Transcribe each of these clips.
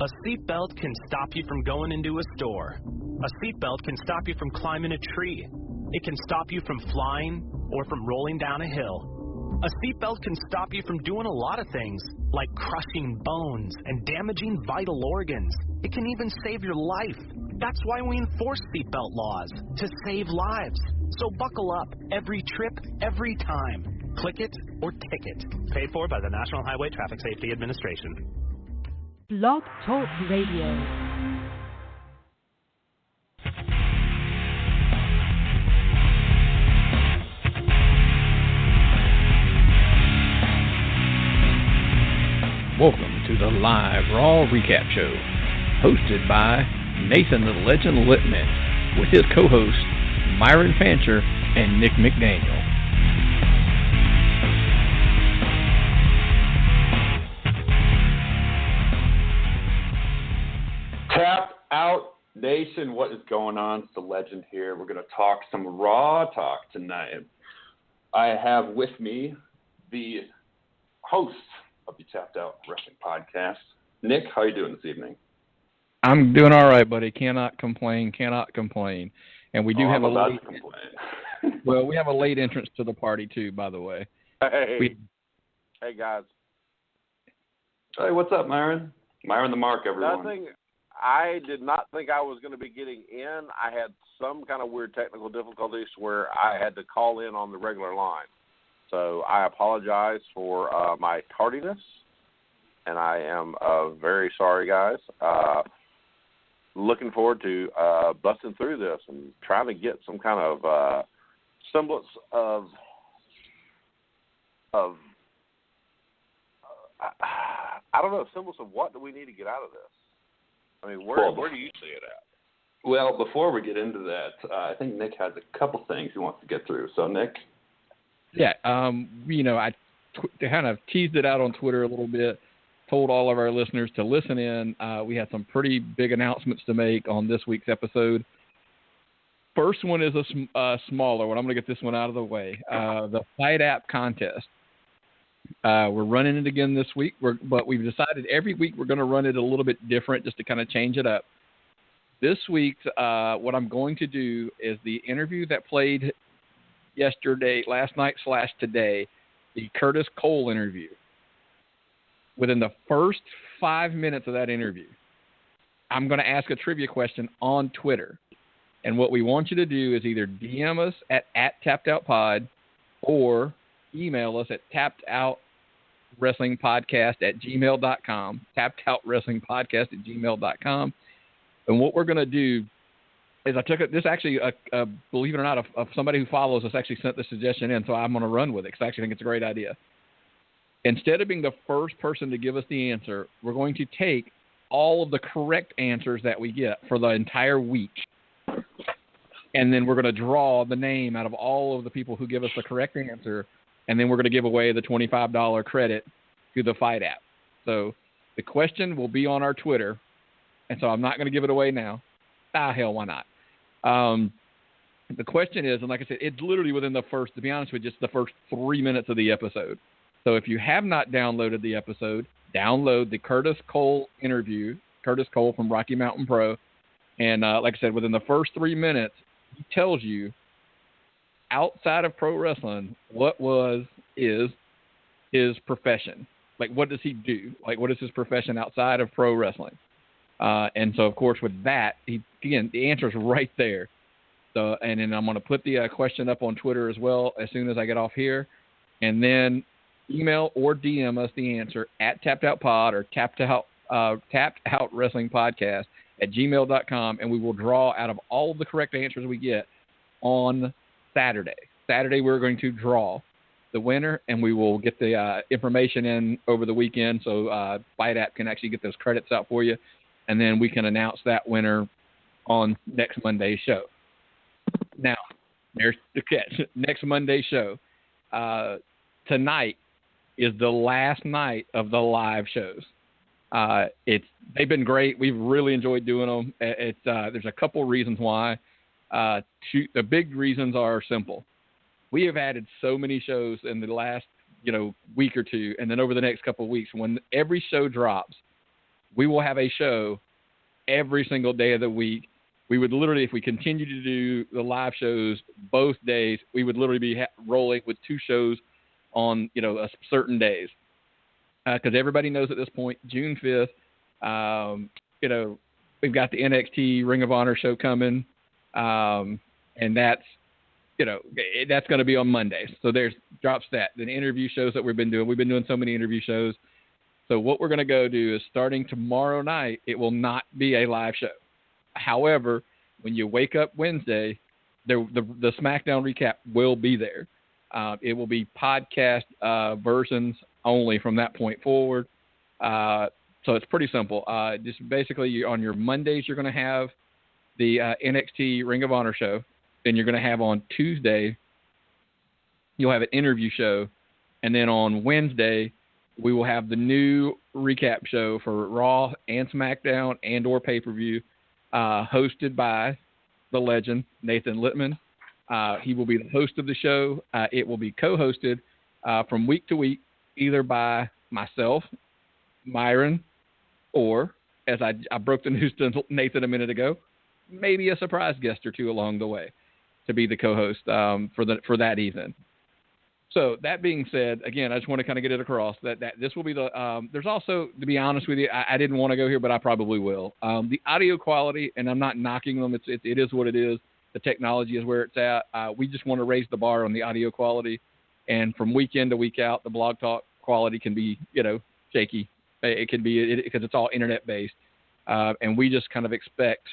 A seatbelt can stop you from going into a store. A seatbelt can stop you from climbing a tree. It can stop you from flying or from rolling down a hill. A seatbelt can stop you from doing a lot of things, like crushing bones and damaging vital organs. It can even save your life. That's why we enforce seatbelt laws, to save lives. So buckle up every trip, every time. Click it or ticket. Paid for by the National Highway Traffic Safety Administration. Blog Talk Radio. Welcome to the live Raw recap show, hosted by Nathan the Legend Littman, with his co-hosts Myron Fancher and Nick McDaniel. Tap out nation, what is going on? It's the Legend here. We're going to talk some Raw talk tonight. I have with me the host of the Tapped Out Wrestling Podcast, Nick. How are you doing this evening? I'm doing all right, buddy. Cannot complain. And we do have well, we have a late entrance to the party too, by the way. Hey guys. Hey, what's up, Myron? Myron the Mark, everyone. Nothing. I did not think I was going to be getting in. I had some kind of weird technical difficulties where I had to call in on the regular line. So I apologize for my tardiness, and I am very sorry, guys. Looking forward to busting through this and trying to get some kind of semblance of I don't know, semblance of what do we need to get out of this? I mean, where do you see it at? Well, before we get into that, I think Nick has a couple things he wants to get through. So, Nick? Yeah, I kind of teased it out on Twitter a little bit, told all of our listeners to listen in. We had some pretty big announcements to make on this week's episode. First one is a smaller one. I'm going to get this one out of the way. The FITE app contest. We're running it again this week, but we've decided every week we're going to run it a little bit different just to kind of change it up. This week's, what I'm going to do is the interview that played last night / today, the Curtis Cole interview. Within the first 5 minutes of that interview, I'm going to ask a trivia question on Twitter. And what we want you to do is either DM us at TappedOutPod or email us at tappedOutWrestlingPodcast@gmail.com, tappedOutWrestlingPodcast@gmail.com. And what we're going to do is I took it. This actually, believe it or not, of somebody who follows us actually sent the suggestion in, so I'm going to run with it because I actually think it's a great idea. Instead of being the first person to give us the answer, we're going to take all of the correct answers that we get for the entire week, and then we're going to draw the name out of all of the people who give us the correct answer, and then we're going to give away the $25 credit to the FITE app. So the question will be on our Twitter, and so I'm not going to give it away now. Hell, why not? The question is, and like I said, it's literally within the first 3 minutes of the episode. So if you have not downloaded the episode, download the Curtis Cole interview, Curtis Cole from Rocky Mountain Pro. And like I said, within the first 3 minutes, he tells you, outside of pro wrestling, is his profession. Like, what does he do? Like, what is his profession outside of pro wrestling? And so, of course, with that, the answer is right there. So, and then I'm going to put the question up on Twitter as well as soon as I get off here. And then email or DM us the answer at TappedOutPod or TappedOutWrestlingPodcast@gmail.com, and we will draw out of all of the correct answers we get on Saturday. Saturday, we're going to draw the winner, and we will get the information in over the weekend so FITE app can actually get those credits out for you, and then we can announce that winner on next Monday's show. Now, there's the catch. Next Monday's show. Tonight is the last night of the live shows. They've been great. We've really enjoyed doing them. There's a couple reasons why. The big reasons are simple. We have added so many shows in the last week or two, and then over the next couple of weeks, when every show drops, we will have a show every single day of the week. We would literally, if we continue to do the live shows both days, we would literally be rolling with 2 shows on, certain days. Because everybody knows at this point, June 5th, we've got the NXT Ring of Honor show coming, and that's going to be on Mondays. So drops that. Then interview shows that we've been doing so many interview shows. So what we're going to go do is starting tomorrow night, it will not be a live show. However, when you wake up Wednesday, the SmackDown recap will be there. It will be podcast versions only from that point forward. So it's pretty simple. Just basically on your Mondays, you're going to have the NXT Ring of Honor show. Then you're going to have on Tuesday, you'll have an interview show. And then on Wednesday, we will have the new recap show for Raw and SmackDown and or pay-per-view, hosted by the legend, Nathan Littman. He will be the host of the show. It will be co-hosted from week to week, either by myself, Myron, or, as I broke the news to Nathan a minute ago, maybe a surprise guest or 2 along the way to be the co-host for that evening. So that being said, again, I just want to kind of get it across that this will be there's also, to be honest with you, I didn't want to go here, but I probably will. The audio quality, and I'm not knocking them, it is what it is. The technology is where it's at. We just want to raise the bar on the audio quality. And from week in to week out, the Blog Talk quality can be, shaky. It can be because it's all internet based. And we just kind of expect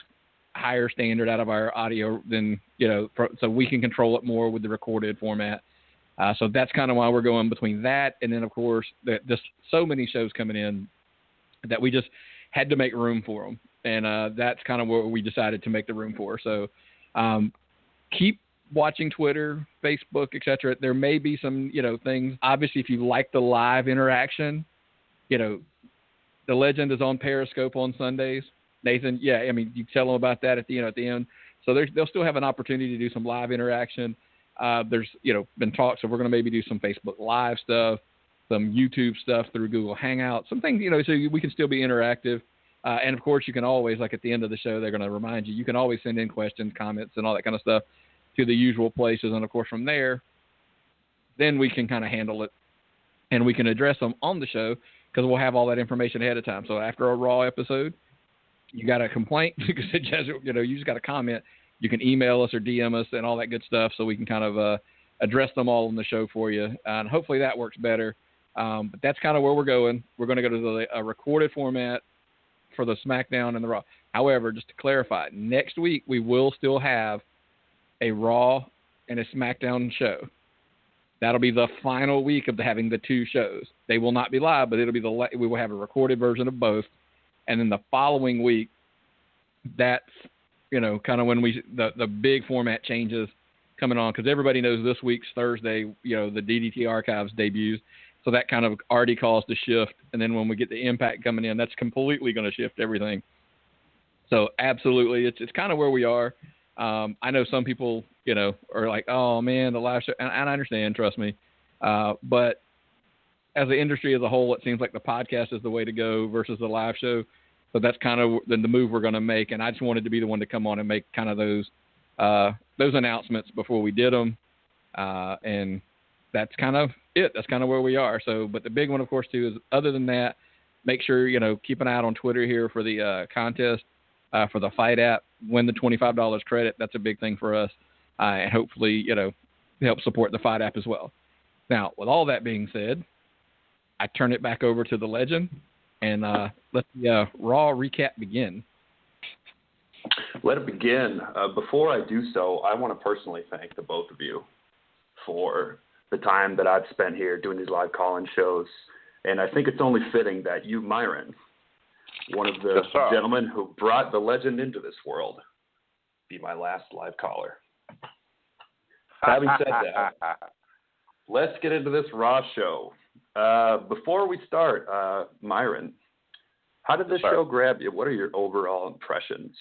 higher standard out of our audio than, so we can control it more with the recorded format. So that's kind of why we're going between that. And then, of course, there's so many shows coming in that we just had to make room for them. And that's kind of what we decided to make the room for. So keep watching Twitter, Facebook, etc. There may be some, things. Obviously, if you like the live interaction, the legend is on Periscope on Sundays. Nathan, you tell them about that at the end. So they'll still have an opportunity to do some live interaction. There's, been talks, so we're going to maybe do some Facebook Live stuff, some YouTube stuff through Google Hangouts, some things, so we can still be interactive. And, of course, you can always, like at the end of the show, they're going to remind you, you can always send in questions, comments, and all that kind of stuff to the usual places. And, of course, from there, then we can kind of handle it, and we can address them on the show because we'll have all that information ahead of time. So after a Raw episode, you got a complaint, you just got a comment, you can email us or DM us and all that good stuff so we can kind of address them all on the show for you. And hopefully that works better. But that's kind of where we're going. We're going to go to the recorded format for the SmackDown and the Raw. However, just to clarify, next week we will still have a Raw and a SmackDown show. That'll be the final week of having the 2 shows. They will not be live, but it'll be we will have a recorded version of both. And then the following week, that's, kind of when the big format changes coming on, because everybody knows this week's Thursday, the DDT Archives debuts. So that kind of already caused a shift. And then when we get the Impact coming in, that's completely going to shift everything. So absolutely, it's kind of where we are. I know some people, are like, oh man, the live show, and I understand, trust me. But as the industry as a whole, it seems like the podcast is the way to go versus the live show. So that's kind of the move we're going to make. And I just wanted to be the one to come on and make kind of those announcements before we did them. And that's kind of it. That's kind of where we are. So, but the big one, of course, too, is other than that, make sure, keep an eye out on Twitter here for the contest for the FITE app. Win the $25 credit. That's a big thing for us. And hopefully, help support the FITE app as well. Now, with all that being said, I turn it back over to the legend, and let the Raw recap begin. Let it begin. Before I do so, I want to personally thank the both of you for the time that I've spent here doing these live call-in shows. And I think it's only fitting that you, Myron, one of the gentlemen who brought the legend into this world, be my last live caller. Having said that, let's get into this Raw show. Before we start, Myron, how did this show grab you? What are your overall impressions?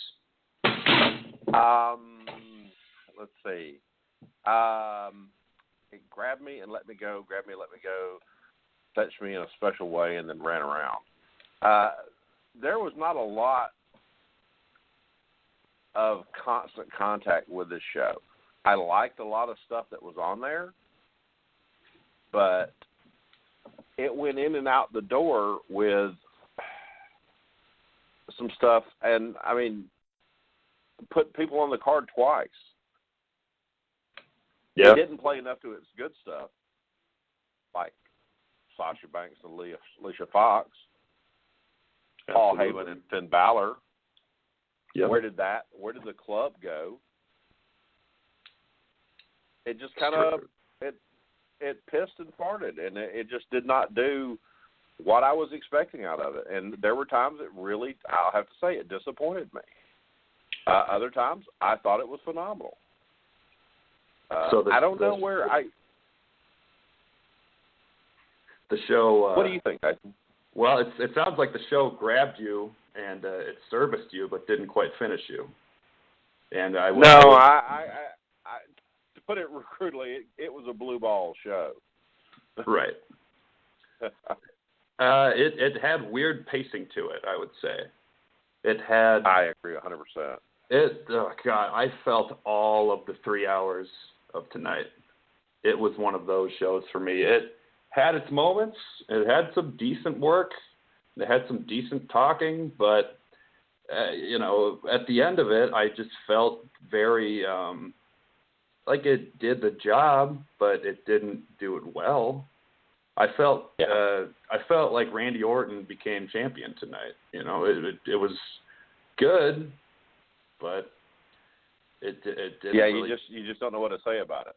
Let's see. It grabbed me and let me go, touched me in a special way, and then ran around. there was not a lot of constant contact with this show. I liked a lot of stuff that was on there, but it went in and out the door with some stuff, and I mean, put people on the card twice. Yeah. It didn't play enough to its good stuff, like Sasha Banks and Alicia Fox, Paul Heyman and Finn Balor. Yep. Where did the club go? It just kind of it pissed and farted, and it just did not do what I was expecting out of it. And there were times it really, I'll have to say, it disappointed me. Other times I thought it was phenomenal. I don't know where the show. What do you think, Nathan? Well, it sounds like the show grabbed you and it serviced you, but didn't quite finish you. And I to put it crudely, it was a blue ball show. Right. It had weird pacing to it, I would say. It had. I agree 100%. Oh God, I felt all of the 3 hours of tonight. It was one of those shows for me. It had its moments. It had some decent work. It had some decent talking, but at the end of it, I just felt very like it did the job, but it didn't do it well. I felt like Randy Orton became champion tonight. It was good, but it didn't. Yeah, really... you just don't know what to say about it.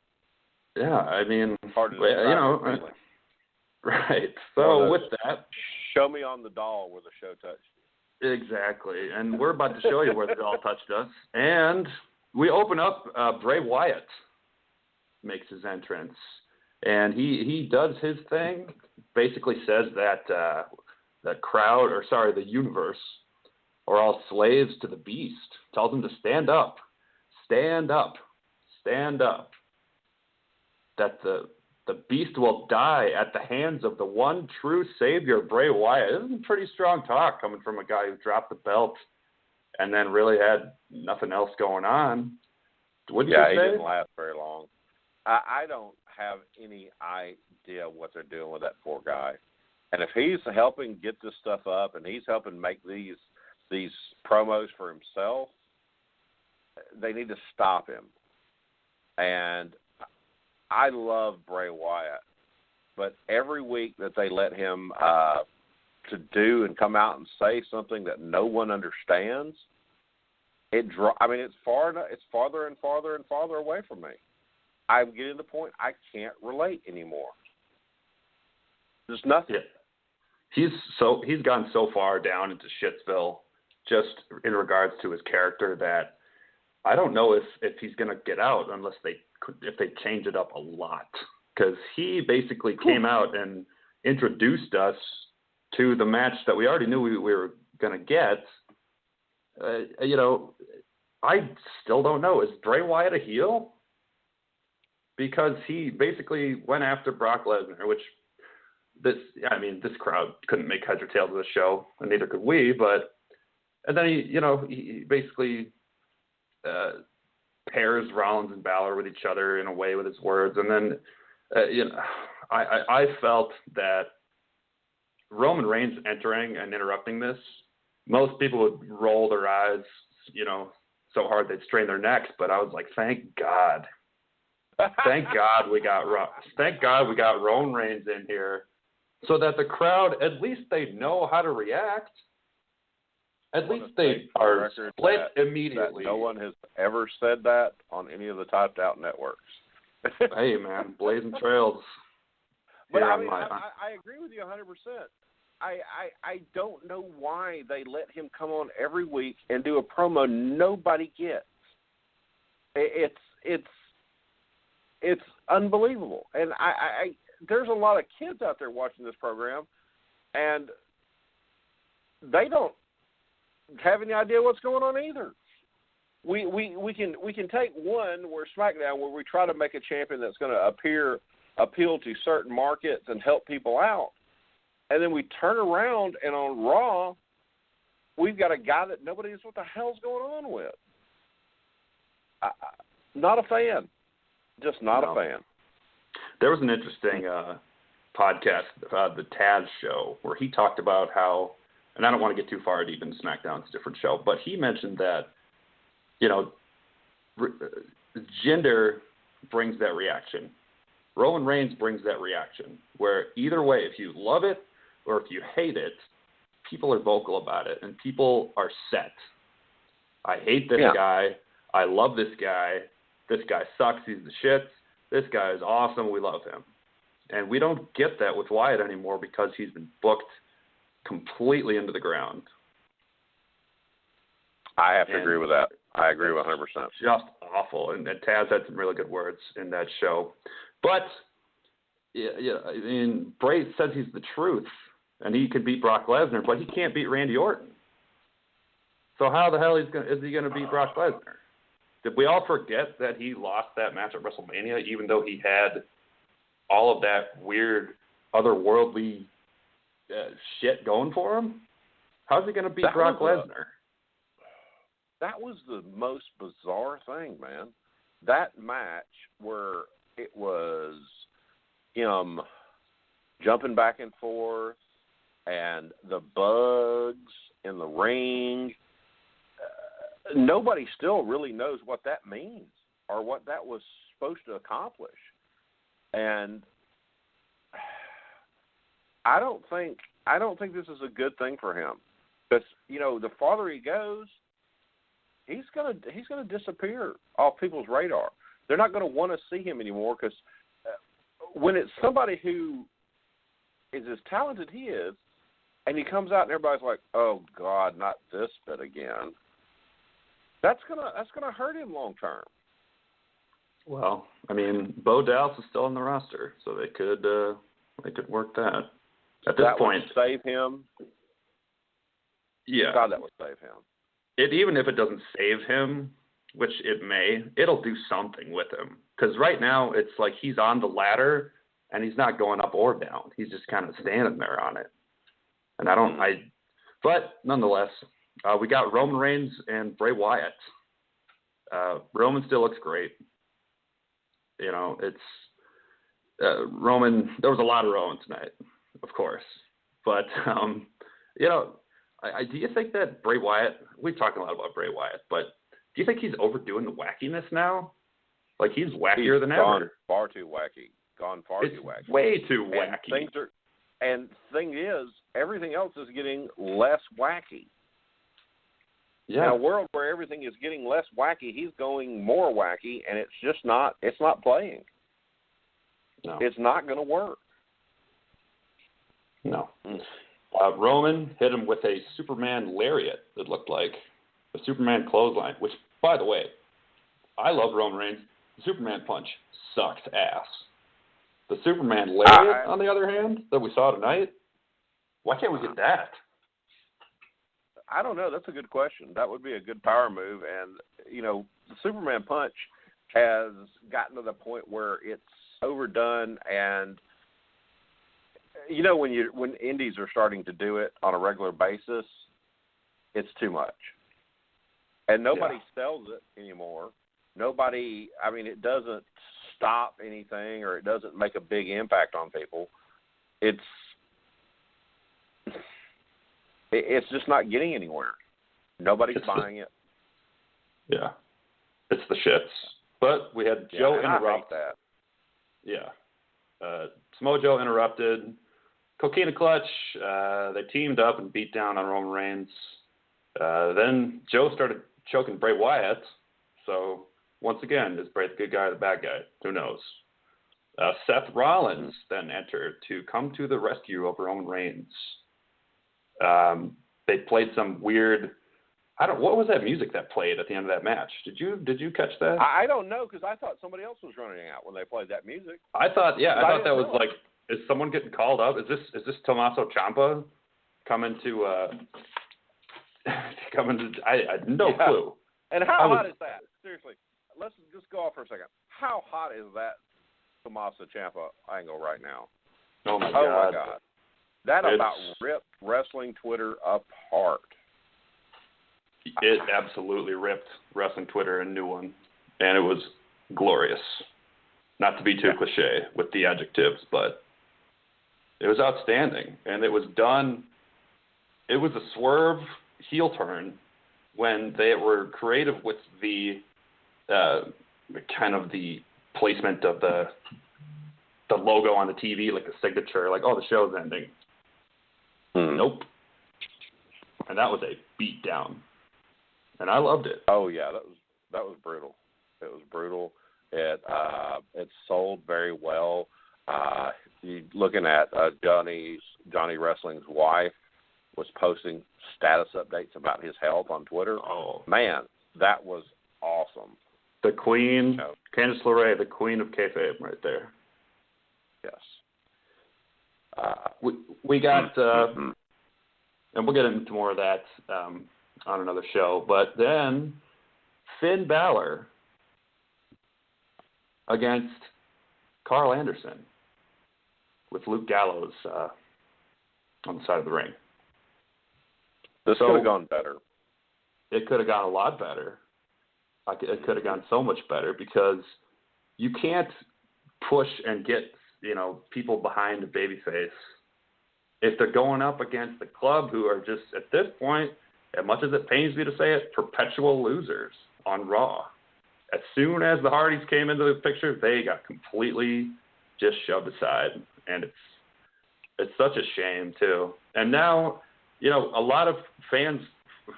Yeah, I mean, hard to describe, right. So with that, show me on the doll where the show touched. Exactly, and we're about to show you where the doll touched us. And we open up. Bray Wyatt makes his entrance, and he does his thing. Basically says that the universe are all slaves to the beast. Tells them to stand up, stand up, stand up. That the beast will die at the hands of the one true savior, Bray Wyatt. This is pretty strong talk coming from a guy who dropped the belt and then really had nothing else going on. Wouldn't you say? He didn't last very long. I don't have any idea what they're doing with that poor guy. And if he's helping get this stuff up and he's helping make these promos for himself, they need to stop him. And I love Bray Wyatt, but every week that they let him to do and come out and say something that no one understands, it's farther and farther and farther away from me. I'm getting to the point I can't relate anymore. There's nothing. Yeah. He's gone so far down into Shitsville just in regards to his character that I don't know if he's going to get out unless if they change it up a lot, because he basically came out and introduced us to the match that we already knew we were going to get. I still don't know. Is Bray Wyatt a heel? Because he basically went after Brock Lesnar, which this crowd couldn't make heads or tails of the show, and neither could we. And then he basically pairs Rollins and Balor with each other in a way with his words. And then, I felt that Roman Reigns entering and interrupting this, most people would roll their eyes, so hard they'd strain their necks. But I was like, thank God. Thank God we got Roman Reigns in here so that the crowd, at least they know how to react. At least they are split immediately. No one has ever said that on any of the typed out networks. Hey, man, blazing trails. But I agree with you 100%. I don't know why they let him come on every week and do a promo nobody gets. It's unbelievable. And there's a lot of kids out there watching this program, and they don't have any idea what's going on either. We can take one where SmackDown, where we try to make a champion that's going to appeal to certain markets and help people out, and then we turn around and on Raw we've got a guy that nobody knows what the hell's going on with. Not a fan. Just not a fan. There was an interesting podcast, the Taz show, where he talked about how, and I don't want to get too far deep into SmackDown, it's a different show, but he mentioned that, gender brings that reaction. Roman Reigns brings that reaction, where either way, if you love it or if you hate it, people are vocal about it, and people are set. I hate this guy. I love this guy. This guy sucks. He's the shit. This guy is awesome. We love him. And we don't get that with Wyatt anymore because he's been booked completely into the ground. I have to agree with that. I agree 100%. Just awful. And Taz had some really good words in that show. But, I mean, Bray says he's the truth, and he could beat Brock Lesnar, but he can't beat Randy Orton. So how the hell is he going to beat Brock Lesnar? Did we all forget that he lost that match at WrestleMania, even though he had all of that weird, otherworldly shit going for him? How's he going to beat Brock Lesnar? That was the most bizarre thing, man. That match where it was him jumping back and forth and the bugs in the ring, nobody still really knows what that means or what that was supposed to accomplish. And I don't think this is a good thing for him, because the farther he goes, he's gonna disappear off people's radar. They're not going to want to see him anymore, because when it's somebody who is as talented he is, and he comes out and everybody's like, "Oh God, not this bit again." That's gonna hurt him long term. Well, I mean, Bo Dallas is still on the roster, so they could work that. At this point, would save him. Yeah, God, that would save him. Even if it doesn't save him, which it may, it'll do something with him. Because right now it's like he's on the ladder and he's not going up or down. He's just kind of standing there on it. And but nonetheless, we got Roman Reigns and Bray Wyatt. Roman still looks great. It's Roman. There was a lot of Roman tonight, of course. But do you think that Bray Wyatt? We've talked a lot about Bray Wyatt, but do you think he's overdoing the wackiness now? Like he's wackier than ever. Far too wacky. Gone far too wacky. Way too wacky. And thing is, everything else is getting less wacky. Yeah. In a world where everything is getting less wacky, he's going more wacky, and it's just not. It's not playing. No. It's not going to work. No. Roman hit him with a Superman lariat. It looked like a Superman clothesline. Which, by the way, I love Roman Reigns. The Superman punch sucked ass. The Superman lariat, on the other hand, that we saw tonight. Why can't we get that? I don't know. That's a good question. That would be a good power move. And, the Superman punch has gotten to the point where it's overdone. And, when indies are starting to do it on a regular basis, it's too much. And nobody sells it anymore. It doesn't stop anything, or it doesn't make a big impact on people. It's just not getting anywhere. Nobody's buying it. Yeah. It's the shits. But we had Joe interrupt. I hate that. Yeah. Samoa Joe interrupted. Coquina Clutch, they teamed up and beat down on Roman Reigns. Then Joe started choking Bray Wyatt. So, once again, is Bray the good guy or the bad guy? Who knows? Seth Rollins then entered to come to the rescue of Roman Reigns. They played some weird. What was that music that played at the end of that match? Did you catch that? I don't know, because I thought somebody else was running out when they played that music. I thought that was like, is someone getting called up? Is this Tommaso Ciampa coming to I had no clue. And how hot is that? Seriously, let's just go off for a second. How hot is that Tommaso Ciampa angle right now? Oh my God. That about ripped wrestling Twitter apart. it absolutely ripped wrestling Twitter a new one, and it was glorious. Not to be too cliche with the adjectives, but it was outstanding, and it was done. It was a swerve heel turn when they were creative with the kind of the placement of the logo on the TV, like the signature, like, oh, the show's ending. Nope. And that was a beat down, and I loved it. Oh yeah, that was brutal. It was brutal. It sold very well. You looking at Johnny Wrestling's wife was posting status updates about his health on Twitter. Oh man, that was awesome. The queen, Candice LeRae, the queen of kayfabe, right there. Yes. We got, and we'll get into more of that on another show. But then Finn Balor against Carl Anderson with Luke Gallows on the side of the ring. This could have gone better. It could have gone a lot better. It could have gone so much better because you can't push and get, people behind a babyface if they're going up against the club, who are just, at this point, as much as it pains me to say it, perpetual losers on Raw. As soon as the Hardys came into the picture, they got completely just shoved aside, and it's such a shame too. And now, a lot of fans,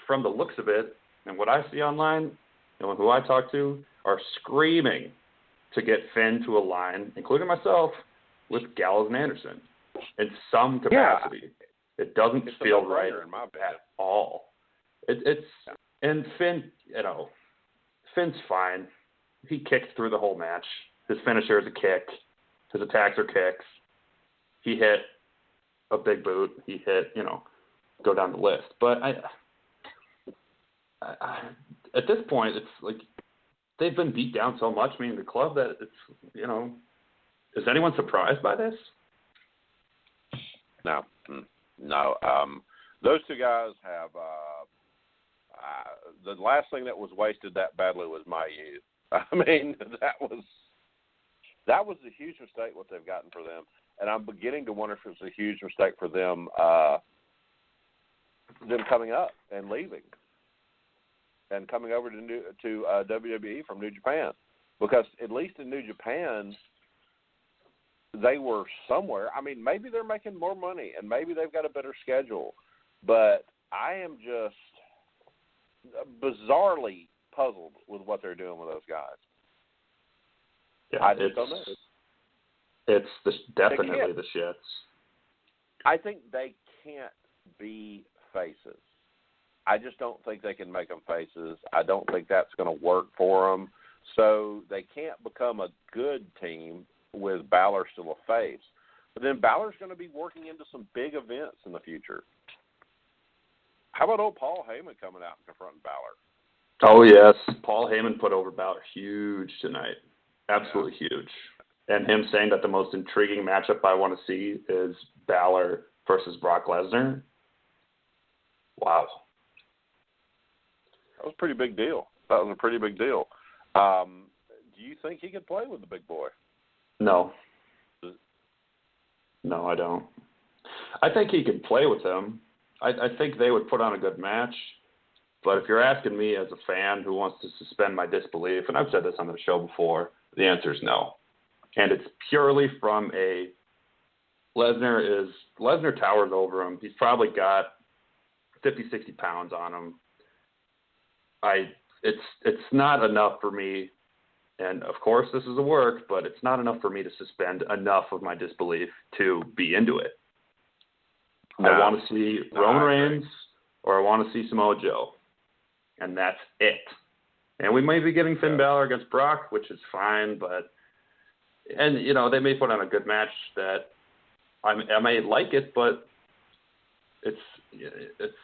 from the looks of it, and what I see online, and who I talk to, are screaming to get Finn to align, including myself, with Gallows and Anderson in some capacity. Yeah. It doesn't feel right at all. And Finn, Finn's fine. He kicked through the whole match. His finisher is a kick. His attacks are kicks. He hit a big boot. He hit, go down the list. But I at this point, it's like they've been beat down so much, meaning the club, that it's, is anyone surprised by this? No. Those two guys have the last thing that was wasted that badly was my youth. I mean, that was a huge mistake what they've gotten for them, and I'm beginning to wonder if it's a huge mistake for them coming up and leaving and coming over to WWE from New Japan, because at least in New Japan they were somewhere. I mean, maybe they're making more money and maybe they've got a better schedule, but I am just bizarrely puzzled with what they're doing with those guys. Yeah, I just don't know. It's definitely the shits. I think they can't be faces. I just don't think they can make them faces. I don't think that's going to work for them. So they can't become a good team with Balor still a face. But then Balor's going to be working into some big events in the future. How about old Paul Heyman coming out and confronting Balor? Oh, yes. Paul Heyman put over Balor huge tonight. Absolutely huge. And him saying that the most intriguing matchup I want to see is Balor versus Brock Lesnar. Wow. That was a pretty big deal. Do you think he could play with the big boy? No. No, I don't. I think he could play with him. I think they would put on a good match. But if you're asking me as a fan who wants to suspend my disbelief, and I've said this on the show before, the answer is no. And it's purely from a Lesnar towers over him. He's probably got 50, 60 pounds on him. It's not enough for me, and of course this is a work, but it's not enough for me to suspend enough of my disbelief to be into it. No, I want to see Roman Reigns or I want to see Samoa Joe, and that's it. And we may be getting Finn Balor against Brock, which is fine, and they may put on a good match that I may like it, but it's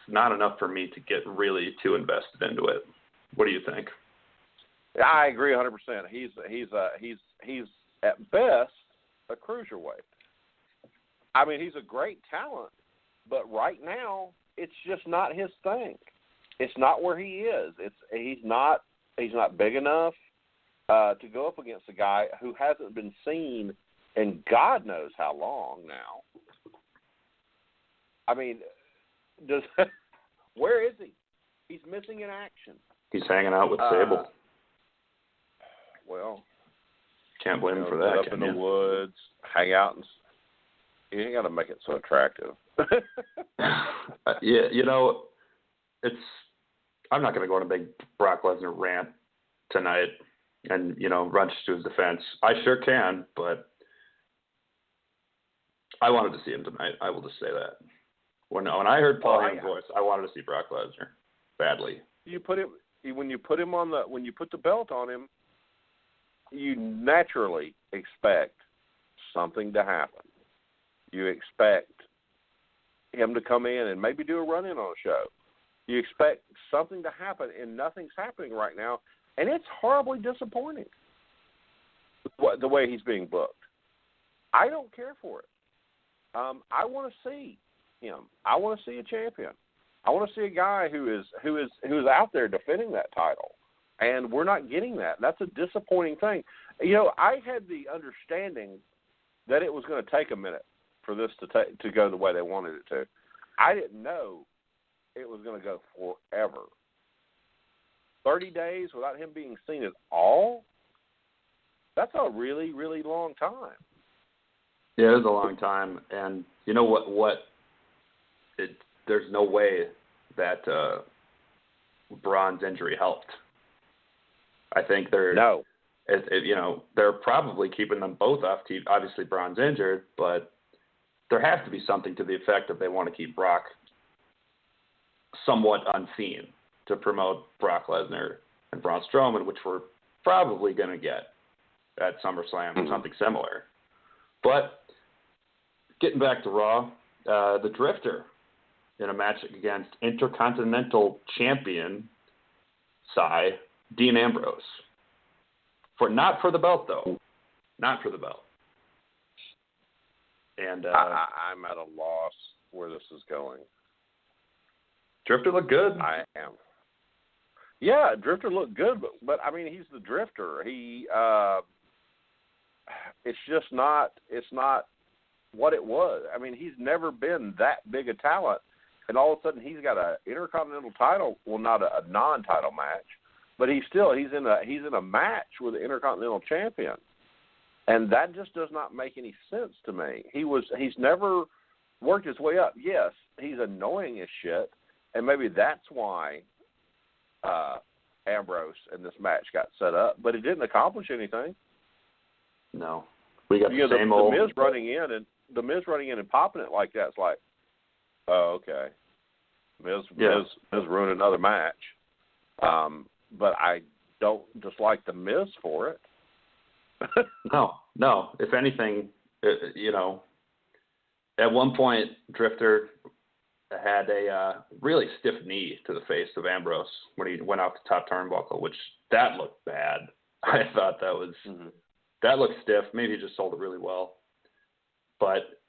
not enough for me to get really too invested into it. What do you think? I agree 100%. He's at best a cruiserweight. I mean, he's a great talent, but right now it's just not his thing. it's not where he is. He's not big enough to go up against a guy who hasn't been seen in God knows how long now. I mean, where is he? He's missing in action. He's hanging out with Sable. Well, can't blame him for that. Up in the woods, hang out, and you ain't got to make it so attractive. Yeah, I'm not going to go on a big Brock Lesnar rant tonight and run to his defense. I sure can, but I wanted to see him tonight. I will just say that. When I heard Paul Heyman's voice, I wanted to see Brock Lesnar badly. When you put the belt on him, you naturally expect something to happen. You expect him to come in and maybe do a run-in on a show. You expect something to happen, and nothing's happening right now, and it's horribly disappointing the way he's being booked. I don't care for it. I want to see him. I want to see a champion. I want to see a guy who is out there defending that title, and we're not getting that. That's a disappointing thing. I had the understanding that it was going to take a minute for this to go the way they wanted it to. I didn't know it was going to go forever. 30 days without him being seen at all? That's a really, really long time. Yeah, it is a long time. And you know what? There's no way that Braun's injury helped. I think they're they're probably keeping them both off TV. Obviously, Braun's injured, but there has to be something to the effect that they want to keep Brock somewhat unseen to promote Brock Lesnar and Braun Strowman, which we're probably going to get at SummerSlam or something similar. But getting back to Raw, the Drifter in a match against Intercontinental Champion Dean Ambrose. Not for the belt, though. Not for the belt. And I'm at a loss where this is going. Drifter looked good. I am. Yeah, Drifter looked good, but I mean, he's the Drifter. It's just not. It's not what it was. I mean, he's never been that big a talent, and all of a sudden he's got an Intercontinental title. Well, not a non-title match, but he's in a match with the Intercontinental Champion, and that just does not make any sense to me. He's never worked his way up. Yes, he's annoying as shit, and maybe that's why Ambrose and this match got set up, but it didn't accomplish anything. No, we got the same old. The Miz running in and popping it like that's like, oh, okay. Miz ruined another match, but I don't dislike the Miz for it. No. If anything, at one point Drifter had a really stiff knee to the face of Ambrose when he went off the top turnbuckle, which that looked bad. I thought that was that looked stiff. Maybe he just sold it really well, but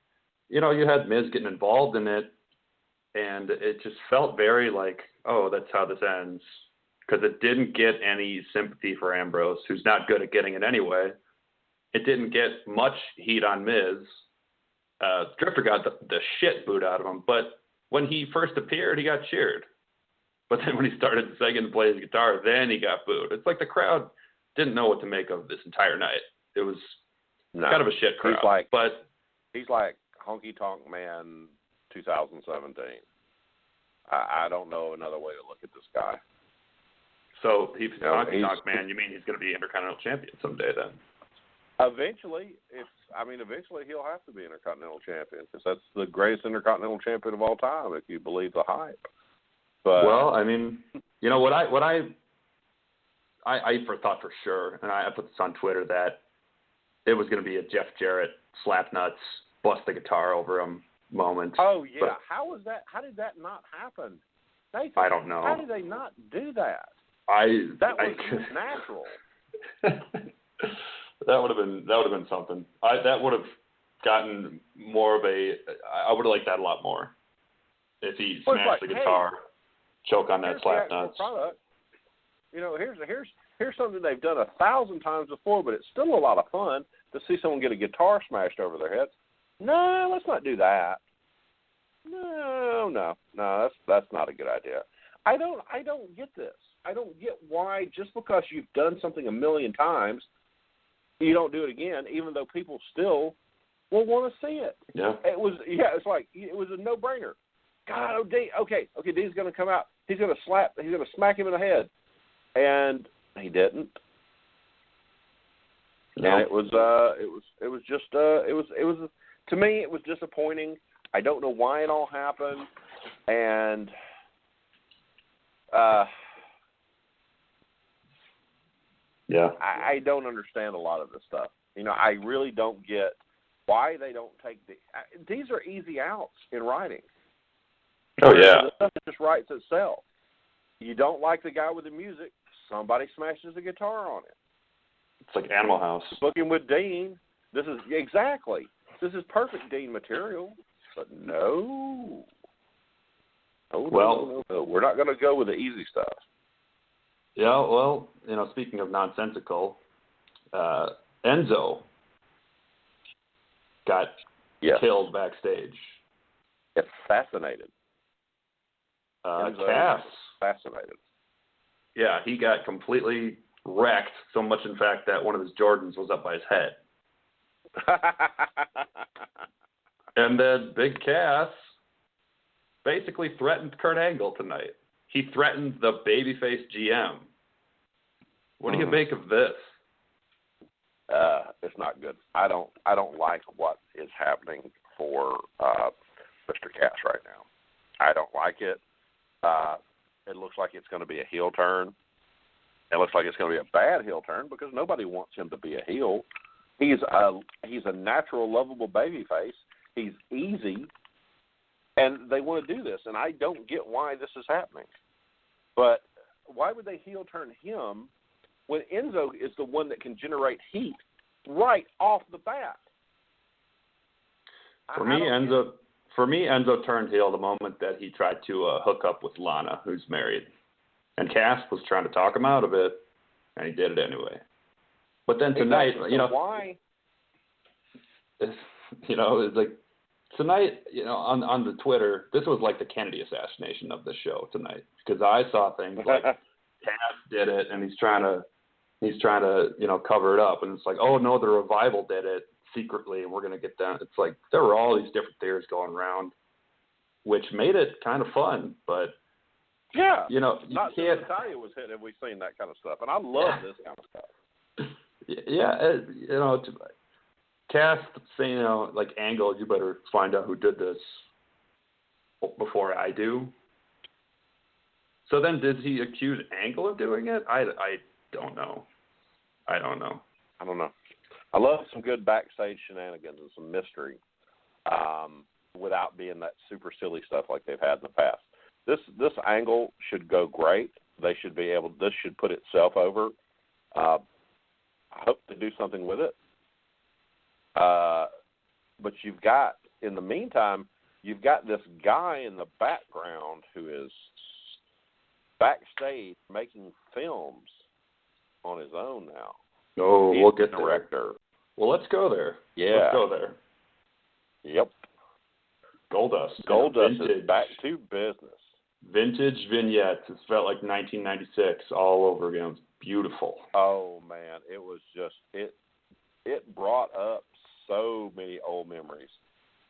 you had Miz getting involved in it, and it just felt very like, oh, that's how this ends, because it didn't get any sympathy for Ambrose, who's not good at getting it anyway. It didn't get much heat on Miz. Drifter got the shit booed out of him, but when he first appeared, he got cheered. But then when he started singing and playing his guitar, then he got booed. It's like the crowd didn't know what to make of this entire night. It was kind of a shit crowd. He's like Honky Tonk Man 2017. I don't know another way to look at this guy. So he's Honky Tonk Man. You mean he's going to be Intercontinental Champion someday then? Eventually he'll have to be Intercontinental Champion, because that's the greatest Intercontinental Champion of all time, if you believe the hype. But, well, I mean, what I thought for sure, and I put this on Twitter, that it was going to be a Jeff Jarrett slap nuts, bust the guitar over him moment. Oh yeah, but how did that not happen? Nathan, I don't know. How did they not do that? That was natural. That would have been something. That would have gotten more of a. I would have liked that a lot more if he smashed the guitar choke on that slap nuts. Product. You know, here's something they've done 1,000 times before, but it's still a lot of fun to see someone get a guitar smashed over their heads. No, let's not do that. No, that's not a good idea. I don't get this. I don't get why just because you've done something 1,000,000 times, you don't do it again, even though people still will want to see it. Yeah. It's like it was a no-brainer. God, okay, Dean's going to come out. He's going to smack him in the head, and he didn't. No. And it was to me it was disappointing. I don't know why it all happened, and yeah, I don't understand a lot of this stuff. You know, I really don't get why they don't take these are easy outs in writing. Oh yeah, the stuff just writes itself. You don't like the guy with the music, somebody smashes a guitar on it. It's like Animal House. Booking with Dean. This is perfect Dean material. But no. No. We're not going to go with the easy stuff. Yeah, well, you know, speaking of nonsensical, Enzo got killed backstage. Assassinated. Cass. Assassinated. Yeah, he got completely wrecked, so much in fact that one of his Jordans was up by his head. And then Big Cass basically threatened Kurt Angle tonight. He threatened the babyface GM. What do you make of this? It's not good. I don't like what is happening for Mr. Cass right now. I don't like it. It looks like it's going to be a heel turn. It looks like it's going to be a bad heel turn because nobody wants him to be a heel. He's a natural, lovable babyface. He's easy, and they want to do this, and I don't get why this is happening. But why would they heel turn him when Enzo is the one that can generate heat right off the bat? For me, Enzo turned heel the moment that he tried to hook up with Lana, who's married. And Cass was trying to talk him out of it, and he did it anyway. But then tonight, why? It's like tonight, on the Twitter, this was like the Kennedy assassination of the show tonight, because I saw things like Cass did it, and he's trying to cover it up, and it's like, oh no, the Revival did it secretly, and we're gonna get down. It's like there were all these different theories going around, which made it kind of fun, but yeah, you not can't. Natalia was hit, and we've seen that kind of stuff, and I love this kind of stuff. Yeah, Cass saying, like Angle, you better find out who did this before I do. So then, did he accuse Angle of doing it? I don't know. I don't know. I love some good backstage shenanigans and some mystery, without being that super silly stuff like they've had in the past. This angle should go great. They should be able. This should put itself over. I hope to do something with it. But in the meantime, you've got this guy in the background who is backstage making films on his own now. Oh, we'll get there. Director. Well, let's go there. Yeah. Let's go there. Yep. Goldust is back to business. Vintage vignettes. It felt like 1996 all over again. It was beautiful. Oh man, it was just it brought up so many old memories.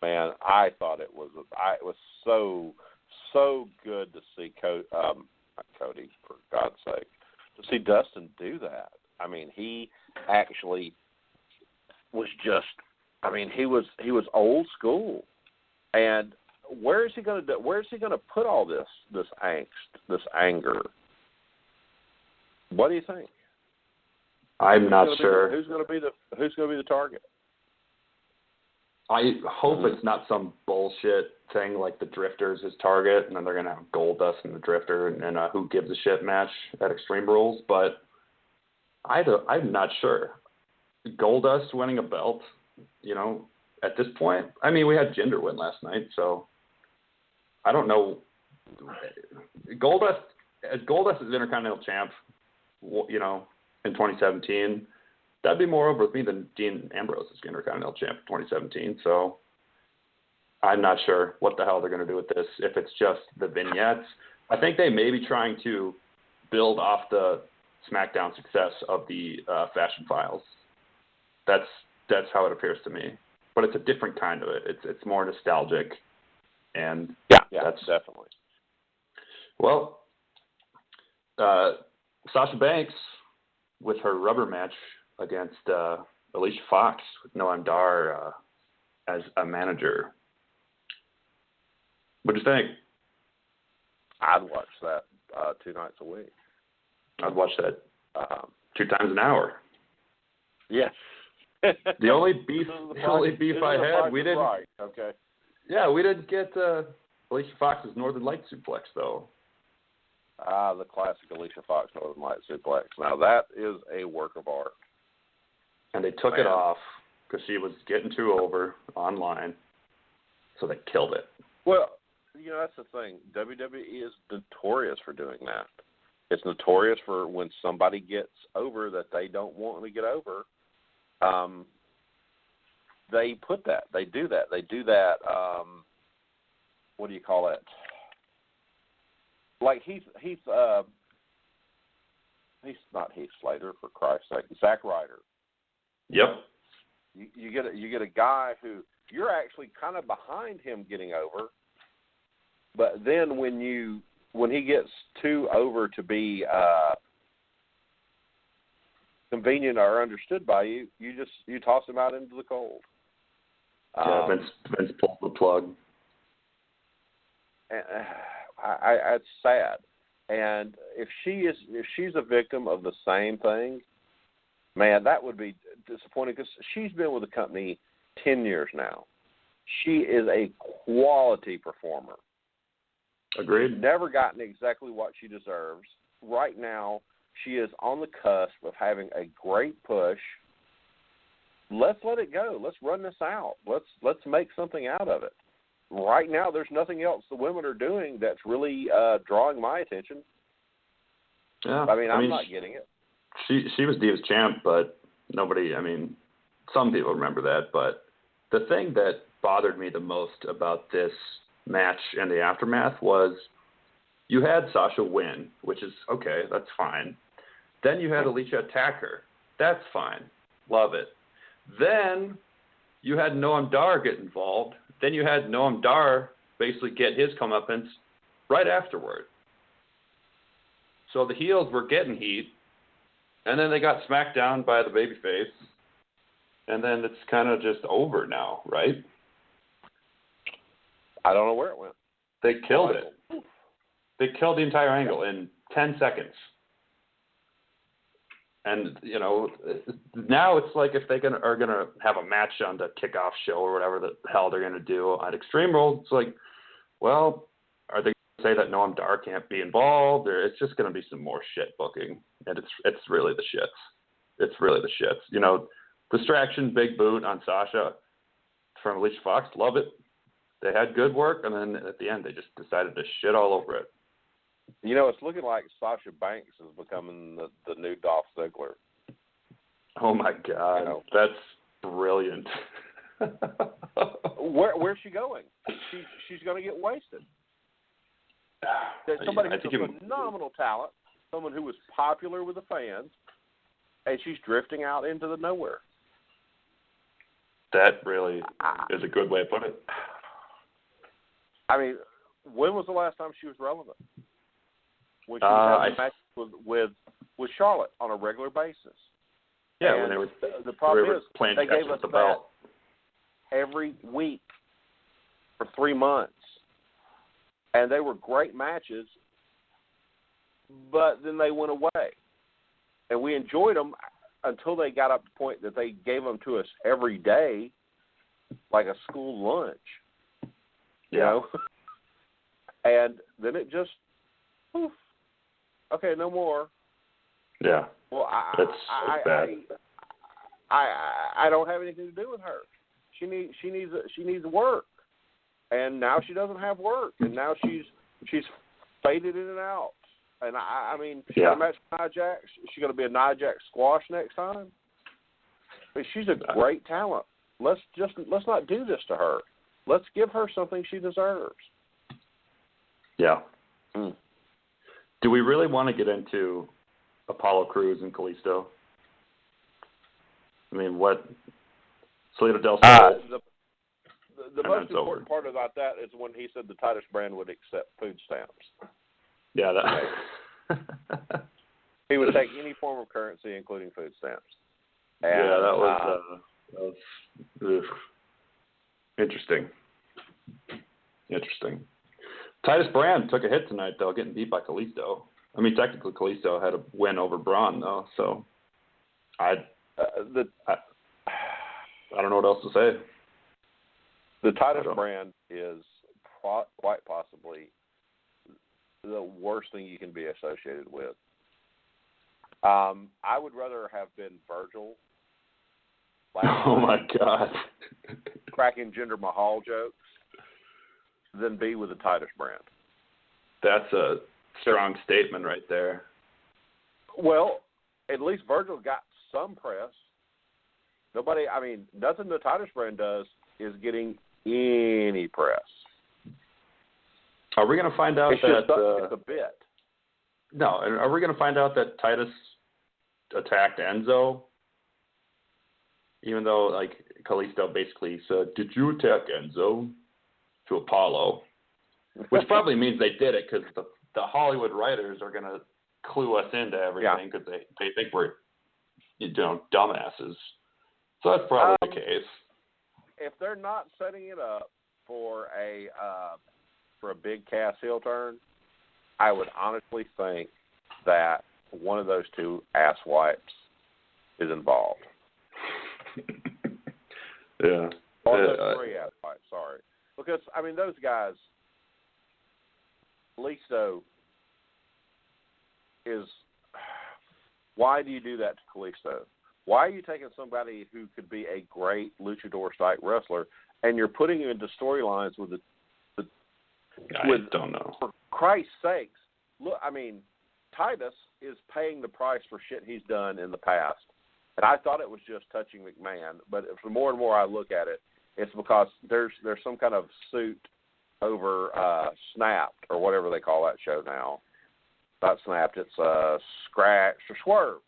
Man, I thought it was so good to see Cody, for God's sake, to see Dustin do that. I mean, he actually was just. I mean, he was old school, and where is he going to put all this angst, this anger? What do you think? I'm not sure. Who's going to be the target? I hope it's not some bullshit thing like the Drifter's his target, and then they're going to have Goldust and the Drifter and who gives a shit match at Extreme Rules. But I'm not sure. Goldust winning a belt, at this point. I mean, we had Jinder win last night, so I don't know Goldust as Intercontinental champ, you know, in 2017, that'd be more over with me than Dean Ambrose as Intercontinental champ in 2017. So I'm not sure what the hell they're going to do with this. If it's just the vignettes, I think they may be trying to build off the SmackDown success of the Fashion Files. That's how it appears to me. But it's a different kind of it. It's more nostalgic, and that's definitely. Well, Sasha Banks with her rubber match against Alicia Fox with Noam Dar as a manager. What do you think? I'd watch that 2 nights a week. I'd watch that 2 times an hour. Yes. The only beef I had, we didn't. Right. Okay. Yeah, we didn't get Alicia Fox's Northern Light suplex though. The classic Alicia Fox Northern Light suplex. Now that is a work of art. And they took it off because she was getting too over online, so they killed it. Well, you know, that's the thing. WWE is notorious for doing that. It's notorious for when somebody gets over that they don't want to get over. They put that. They do that. They do that. What do you call it? Like he's not Heath Slater, for Christ's sake. Zack Ryder. Yep. You get a guy who you're actually kind of behind him getting over, but then when he gets too over to be convenient or understood by you, you toss him out into the cold. Vince pulled the plug. It's sad, and if she's a victim of the same thing, man, that would be disappointing because she's been with the company 10 years now. She is a quality performer. Agreed. Never gotten exactly what she deserves. Right now, she is on the cusp of having a great push. Let's let it go. Let's run this out. Let's make something out of it. Right now, there's nothing else the women are doing that's really drawing my attention. Yeah, I'm not getting it. She was Divas champ, but nobody. I mean, some people remember that. But the thing that bothered me the most about this match and the aftermath was you had Sasha win, which is okay. That's fine. Then you had Alicia attack her. That's fine. Love it. Then you had Noam Dar get involved. Then you had Noam Dar basically get his comeuppance right afterward. So the heels were getting heat, and then they got smacked down by the babyface, and then it's kind of just over now, right? I don't know where it went. They killed it. They killed the entire angle in 10 seconds. And, you know, now it's like if they are going to have a match on the kickoff show or whatever the hell they're going to do at Extreme Rules, it's like, well, are they going to say that Noam Dar can't be involved? Or it's just going to be some more shit booking. And it's really the shits. It's really the shits. You know, distraction, big boot on Sasha from Alicia Fox. Love it. They had good work, and then at the end they just decided to shit all over it. You know, it's looking like Sasha Banks is becoming the new Dolph Ziggler. Oh, my God. You know, that's brilliant. Where's she going? She's going to get wasted. There's somebody who's a phenomenal talent, someone who was popular with the fans, and she's drifting out into the nowhere. That really is a good way to put it. I mean, when was the last time she was relevant? When she was having matches with Charlotte on a regular basis. Yeah, and when they were the problem is playing they gave us the belt every week for 3 months, and they were great matches. But then they went away, and we enjoyed them until they got up to the point that they gave them to us every day, like a school lunch. You know? And then it just, poof. Okay, no more. Yeah. Well, it's bad. I don't have anything to do with her. She needs work, and now she doesn't have work, and now she's She's faded in and out. And, I mean, she's going to match Nia Jax. She's going to be a Nia Jax squash next time. I mean, she's a great talent. Let's not do this to her. Let's give her something she deserves. Yeah. Do we really want to get into Apollo Crews and Kalisto? I mean, what? Salida Del Sol. The most important part about that is when he said the Titus brand would accept food stamps. Yeah, that. He would take any form of currency, including food stamps. And, that was interesting. Interesting. Titus Brand took a hit tonight, though, getting beat by Kalisto. I mean, technically, Kalisto had a win over Braun, though, so I don't know what else to say. The Titus Brand is quite possibly the worst thing you can be associated with. I would rather have been Virgil. Oh, my God. Cracking Jinder Mahal jokes than be with the Titus Brand. That's a strong statement right there. Well, at least Virgil got some press. Nothing the Titus Brand does is getting any press. Are we going to find out it's a bit. No, are we going to find out that Titus attacked Enzo? Even though, like, Kalisto basically said, "Did you attack Enzo?" to Apollo, which probably means they did it because the Hollywood writers are going to clue us into everything because they think we're dumbasses. So that's probably the case. If they're not setting it up for a big Cass heel turn, I would honestly think that one of those two asswipes is involved. Yeah. Or those three asswipes, sorry. Because, I mean, those guys, Kalisto is, why do you do that to Kalisto? Why are you taking somebody who could be a great luchador-type wrestler and you're putting him into storylines with I don't know. For Christ's sakes, look, I mean, Titus is paying the price for shit he's done in the past. And I thought it was just touching McMahon, but the more and more I look at it, it's because there's some kind of suit over Snapped or whatever they call that show now. Not Snapped, it's Scratched or Swerved.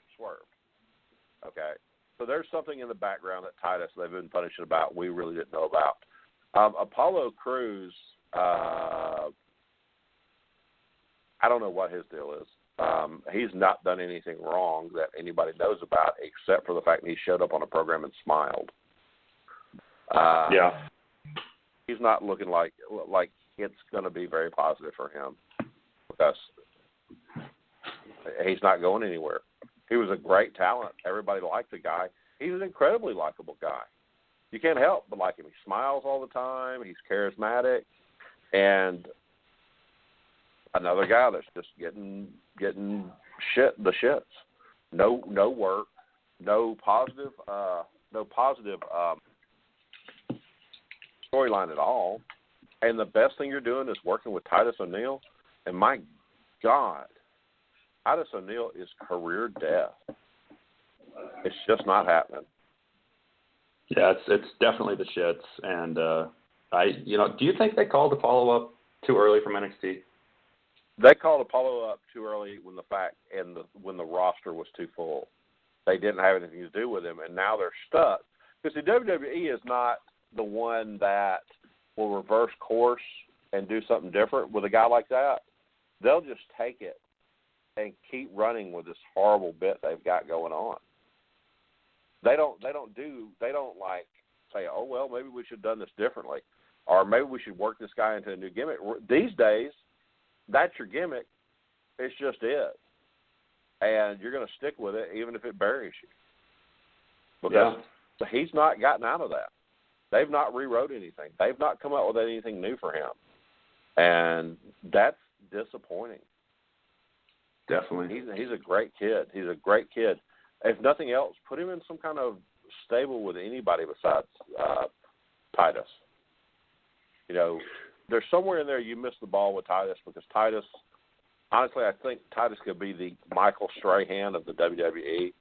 Okay, so there's something in the background that Titus they've been punishing about we really didn't know about. Apollo Crews, I don't know what his deal is. He's not done anything wrong that anybody knows about except for the fact that he showed up on a program and smiled. He's not looking like it's going to be very positive for him because he's not going anywhere. He was a great talent. Everybody liked the guy. He's an incredibly likable guy. You can't help but like him. He smiles all the time. He's charismatic. And another guy that's just getting the shits. No work, no positive storyline at all. And the best thing you're doing is working with Titus O'Neil. And my God, Titus O'Neil is career death. It's just not happening. Yeah, it's definitely the shits. And do you think they called Apollo up too early from NXT? They called Apollo up too early when the roster was too full. They didn't have anything to do with him, and now they're stuck. Because the WWE is not the one that will reverse course and do something different with a guy like that. They'll just take it and keep running with this horrible bit they've got going on. They don't like say, oh well, maybe we should have done this differently, or maybe we should work this guy into a new gimmick. These days, that's your gimmick. It's just it, and you're going to stick with it even if it buries you. Because he's not gotten out of that. They've not rewrote anything. They've not come up with anything new for him, and that's disappointing. Definitely. He's a great kid. He's a great kid. If nothing else, put him in some kind of stable with anybody besides Titus. there's somewhere in there you missed the ball with Titus, because Titus, honestly, I think Titus could be the Michael Strahan of the WWE,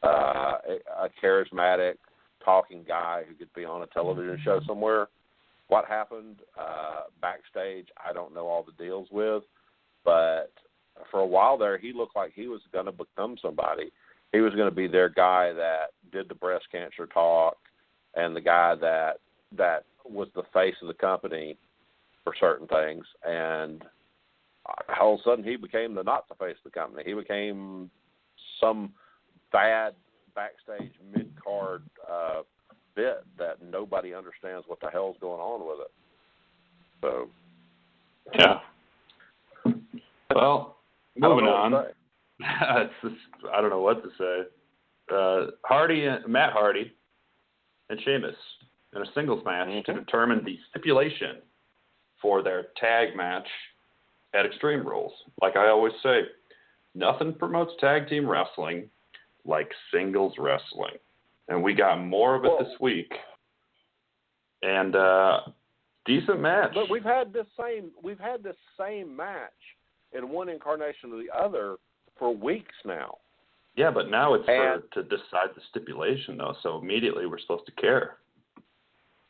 a charismatic, talking guy who could be on a television show somewhere. What happened backstage, I don't know all the deals with, but for a while there, he looked like he was going to become somebody. He was going to be their guy that did the breast cancer talk, and the guy that was the face of the company for certain things. And all of a sudden, he became not the face of the company. He became some bad backstage mid-card bit that nobody understands what the hell's going on with it. So, yeah. Well, moving on. I don't know what to say. Matt Hardy and Sheamus in a singles match to determine the stipulation for their tag match at Extreme Rules. Like I always say, nothing promotes tag team wrestling like singles wrestling. And we got more of it this week. And decent match. But we've had this same match in one incarnation or the other for weeks now. Yeah, but now it's to decide the stipulation, though, so immediately we're supposed to care.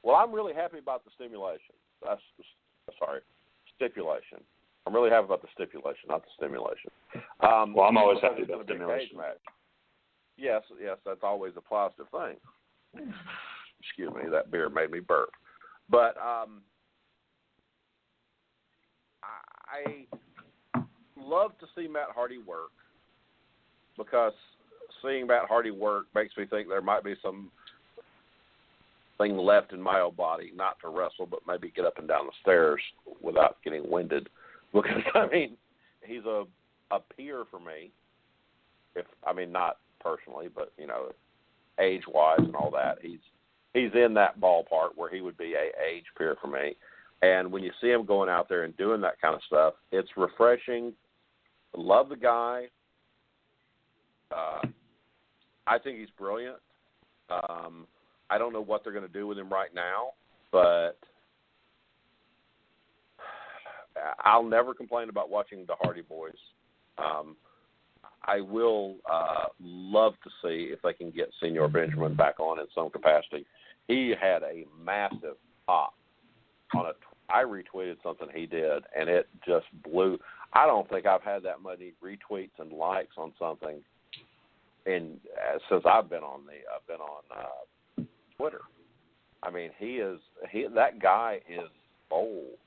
Well, I'm really happy about the stipulation. Stipulation. I'm really happy about the stipulation, not the stimulation. Well, I'm always happy about the stimulation. Yes, that's always a positive thing. Excuse me, that beer made me burp. But I love to see Matt Hardy work, because seeing Matt Hardy work makes me think there might be some thing left in my old body, not to wrestle, but maybe get up and down the stairs without getting winded. Because, I mean, he's a peer for me. Not personally, but, age-wise and all that. He's in that ballpark where he would be a age peer for me. And when you see him going out there and doing that kind of stuff, it's refreshing. I love the guy. I think he's brilliant. I don't know what they're going to do with him right now, but I'll never complain about watching the Hardy Boys. I will love to see if they can get Senor Benjamin back on in some capacity. He had a massive pop on it. I retweeted something he did, and it just blew. I don't think I've had that many retweets and likes on something since I've been on Twitter. I mean, that guy is bold.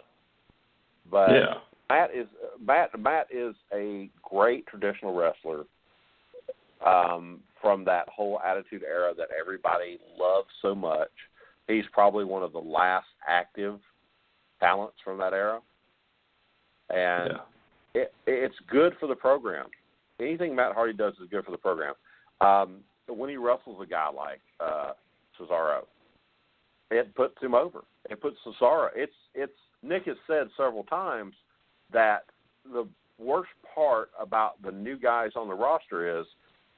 But yeah. Matt is a great traditional wrestler from that whole Attitude Era that everybody loves so much. He's probably one of the last active talents from that era. And it's good for the program. Anything Matt Hardy does is good for the program. When he wrestles a guy like Cesaro, it puts him over. It puts Cesaro. Nick has said several times that the worst part about the new guys on the roster is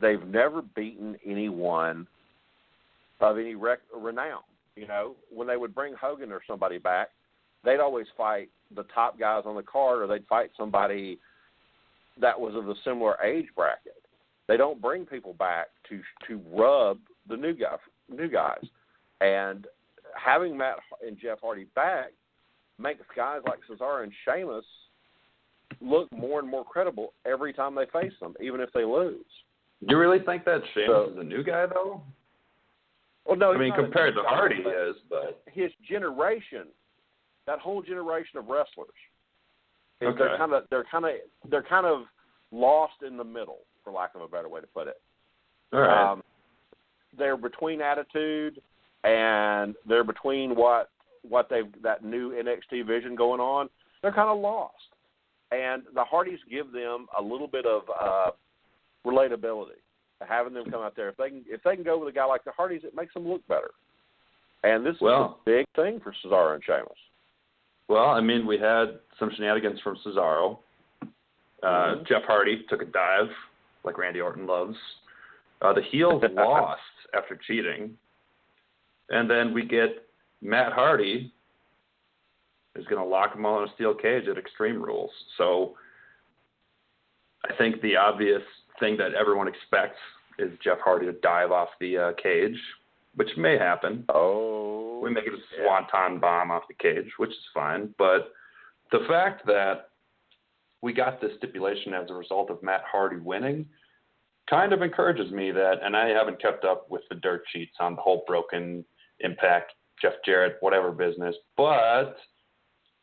they've never beaten anyone of any renown. When they would bring Hogan or somebody back, they'd always fight the top guys on the card, or they'd fight somebody that was of a similar age bracket. They don't bring people back to rub the new guys. And having Matt and Jeff Hardy back makes guys like Cesaro and Sheamus look more and more credible every time they face them, even if they lose. You really think that Sheamus is a new guy, though? Well, no. Compared to Hardy, he is, but his generation, that whole generation of wrestlers, okay. they're kind of lost in the middle, for lack of a better way to put it. All right. They're between Attitude and they're between what that new NXT vision going on. They're kind of lost. And the Hardys give them a little bit of relatability, having them come out there. If they can go with a guy like the Hardys, it makes them look better. And this is a big thing for Cesaro and Sheamus. Well, we had some shenanigans from Cesaro. Jeff Hardy took a dive, like Randy Orton loves. The heels lost after cheating. And then we get Matt Hardy is going to lock them all in a steel cage at Extreme Rules. So I think the obvious thing that everyone expects is Jeff Hardy to dive off the cage, which may happen. Oh. We may get a swanton bomb off the cage, which is fine. But the fact that we got this stipulation as a result of Matt Hardy winning kind of encourages me that, and I haven't kept up with the dirt sheets on the whole broken Impact, Jeff Jarrett, whatever business, but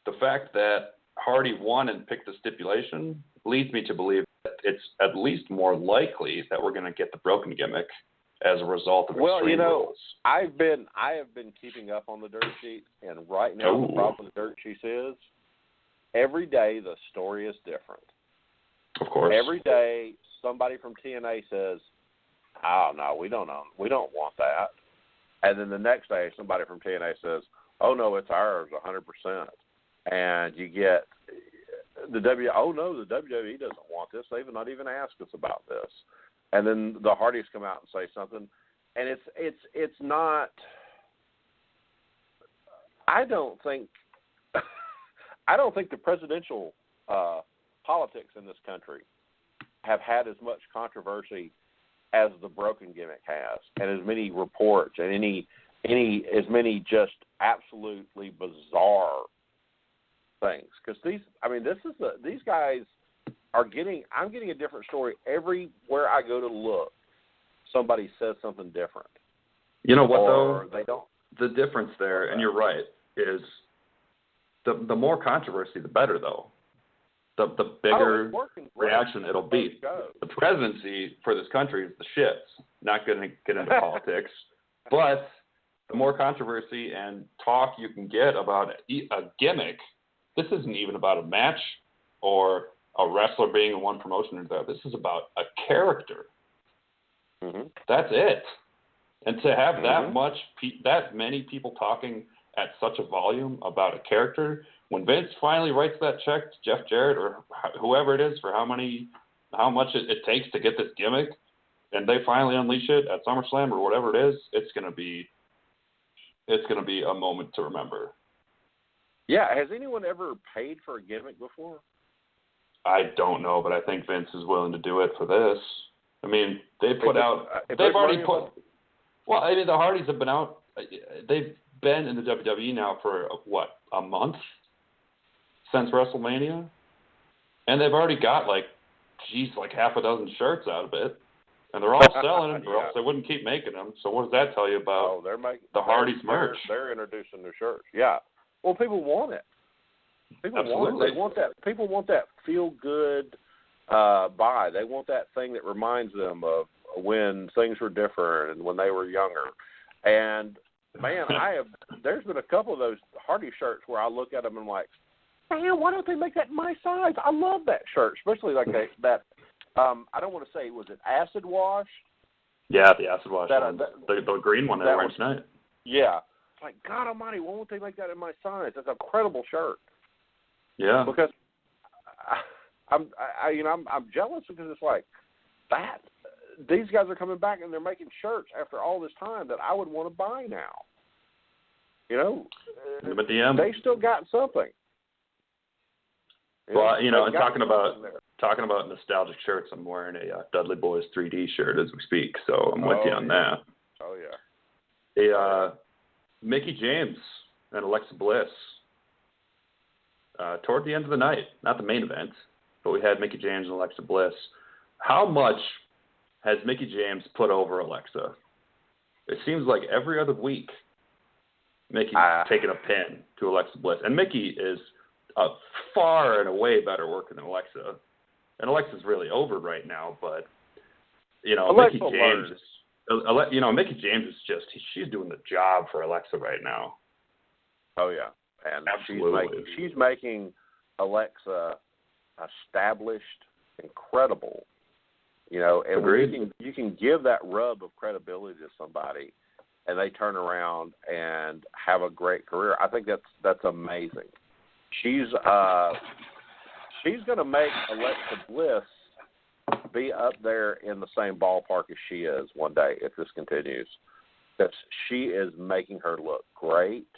the fact that Hardy won and picked the stipulation leads me to believe that it's at least more likely that we're going to get the broken gimmick as a result of Extreme Rules. I have been keeping up on the dirt sheet, and right now the problem with the dirt sheets is every day the story is different. Of course. Every day somebody from TNA says, "Oh no, we don't want that," and then the next day somebody from TNA says, "Oh no, it's ours, 100%." And you get the WWE doesn't want this. They've not even asked us about this. And then the Hardys come out and say something, and it's not. I don't think the presidential politics in this country have had as much controversy as the broken gimmick has, and as many reports and as many just absolutely bizarre things. Because these guys are getting. I'm getting a different story everywhere I go to look. Somebody says something different. You know what or though? They don't. The difference there, and you're right, is the more controversy, the better though. The bigger reaction it'll be. The presidency for this country is the shits. Not going to get into politics, but the more controversy and talk you can get about a gimmick. This isn't even about a match or a wrestler being in one promotion or the other. This is about a character. Mm-hmm. That's it. And to have that many people talking at such a volume about a character, when Vince finally writes that check to Jeff Jarrett or whoever it is for how much it takes to get this gimmick, and they finally unleash it at SummerSlam or whatever it is, it's gonna be a moment to remember. Yeah, has anyone ever paid for a gimmick before? I don't know, but I think Vince is willing to do it for this. I mean, they've already put. Well, I mean, the Hardys have been out. They've been in the WWE now for a month since WrestleMania, and they've already got like half a dozen shirts out of it, and they're all selling them, or else they wouldn't keep making them. So what does that tell you about the Hardys merch? They're introducing new shirts. Yeah. Well, people want it. People want it. They want that. People want that feel good buy. They want that thing that reminds them of when things were different and when they were younger. And man, there's been a couple of those Hardy shirts where I look at them and I'm like, man, why don't they make that my size? I love that shirt, especially like that. I don't want to say, was it acid wash? Yeah, the acid wash one. The green one that I wore tonight. Yeah. Like, God almighty, why won't they make that in my size? That's an incredible shirt. Yeah. Because I'm jealous because it's like that. These guys are coming back and they're making shirts after all this time that I would want to buy now. You know, but they still got something. Well, and talking about nostalgic shirts, I'm wearing a Dudley Boys 3D shirt as we speak, so I'm with you on that. Oh yeah. Mickie James and Alexa Bliss. Toward the end of the night, not the main event, but we had Mickie James and Alexa Bliss. How much has Mickie James put over Alexa? It seems like every other week, Mickie's taking a pin to Alexa Bliss. And Mickie is a far and away better worker than Alexa. And Alexa's really over right now, but, Mickie James is just, she's doing the job for Alexa right now. Oh, yeah. And absolutely. She's making Alexa established, incredible. And when you can give that rub of credibility to somebody, and they turn around and have a great career. I think that's amazing. She's going to make Alexa Bliss be up there in the same ballpark as she is one day if this continues. Because she is making her look great.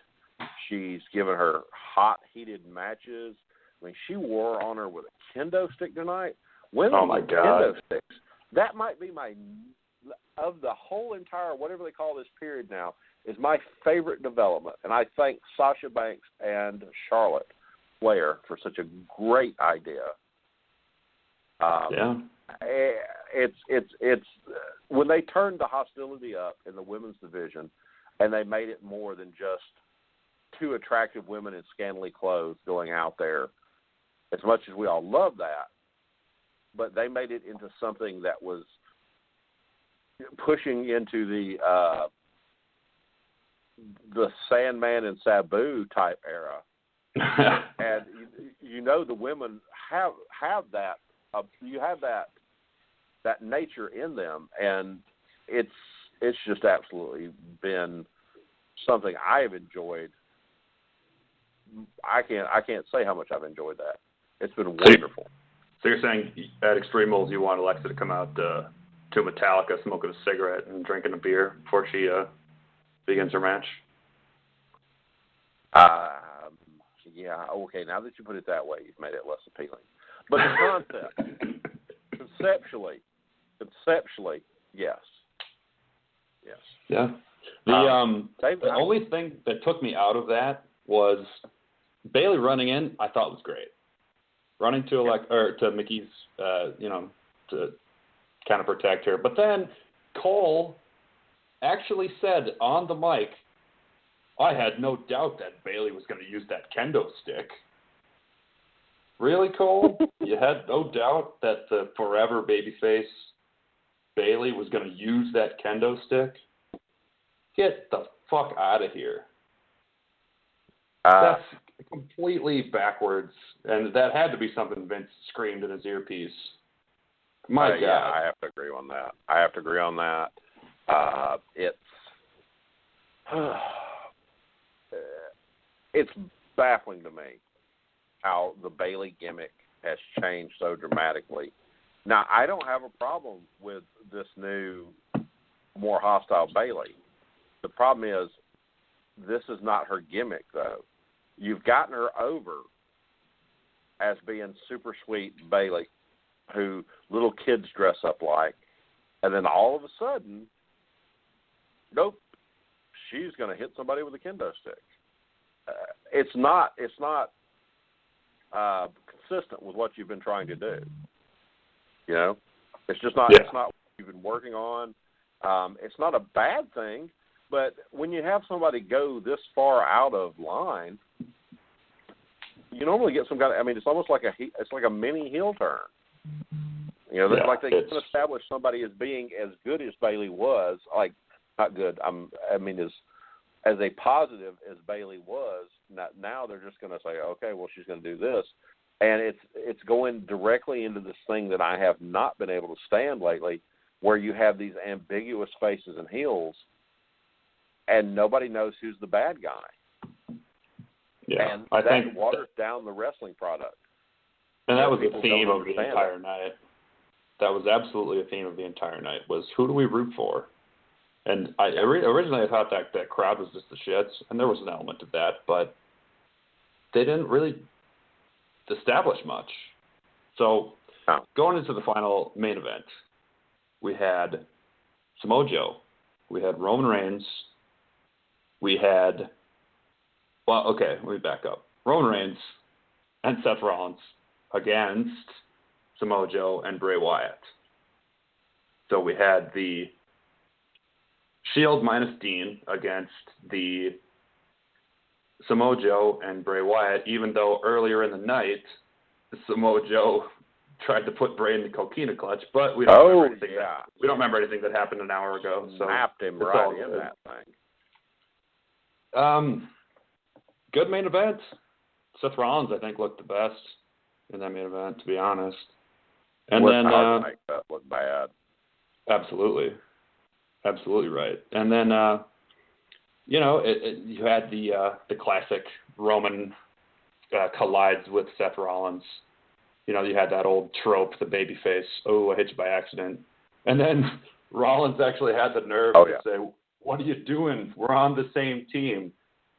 She's given her hot, heated matches. I mean, she wore on her with a kendo stick tonight. Women Oh, my with God. kendo sticks. That might be of the whole entire, whatever they call this period now, is my favorite development. And I thank Sasha Banks and Charlotte Flair for such a great idea. Yeah. It's when they turned the hostility up in the women's division, and they made it more than just two attractive women in scantily clothes going out there. As much as we all love that, but they made it into something that was pushing into the Sandman and Sabu type era. And you know the women have that. You have that nature in them, and it's just absolutely been something I have enjoyed. I can't say how much I've enjoyed that. It's been wonderful. So you're saying at Extreme Rules you want Alexa to come out to Metallica smoking a cigarette and drinking a beer before she begins her match? Yeah, okay, now that you put it that way, you've made it less appealing. But the concept, conceptually, yes. Yes. Yeah. The only thing that took me out of that was Bayley running in, I thought was great. Running to Mickey's, to kind of protect her. But then Cole actually said on the mic, I had no doubt that Bayley was going to use that kendo stick. Really, Cole? You had no doubt that the forever babyface Bayley was going to use that kendo stick? Get the fuck out of here. That's completely backwards, and that had to be something Vince screamed in his earpiece. My God. Yeah, I have to agree on that. It's baffling to me how the Bayley gimmick has changed so dramatically. Now, I don't have a problem with this new, more hostile Bayley. The problem is this is not her gimmick, though. You've gotten her over as being super sweet Bayley, who little kids dress up like, and then all of a sudden, nope, she's going to hit somebody with a kendo stick. It's not consistent with what you've been trying to do. You know, it's just not. Yeah. It's not what you've been working on. It's not a bad thing, but when you have somebody go this far out of line, you normally get some kind of. I mean, it's almost like a mini heel turn. You know, like they can establish somebody as being as good as Bayley was, like not good. I mean, as a positive as Bayley was. Now they're just going to say, okay, well, she's going to do this, and it's going directly into this thing that I have not been able to stand lately, where you have these ambiguous faces and heels, and nobody knows who's the bad guy. Yeah, and I think that waters down the wrestling product. And that was the theme of the entire night. That was absolutely a theme of the entire night, was who do we root for? And originally I thought that crowd was just the shits, and there was an element of that, but they didn't really establish much. So going into the final main event, we had Samoa Joe, we had Roman Reigns, let me back up. Roman Reigns and Seth Rollins against Samoa Joe and Bray Wyatt. So we had the Shield minus Dean against the Samoa Joe and Bray Wyatt, even though earlier in the night, Samoa Joe tried to put Bray in the coquina clutch, but we don't remember anything that happened an hour ago. So snapped him right in that thing. Good main event. Seth Rollins, I think, looked the best in that main event, to be honest. And then make that look bad. Absolutely right. And then you had the classic Roman collides with Seth Rollins. You know, you had that old trope, the babyface, I hit you by accident. And then Rollins actually had the nerve to say, what are you doing? We're on the same team.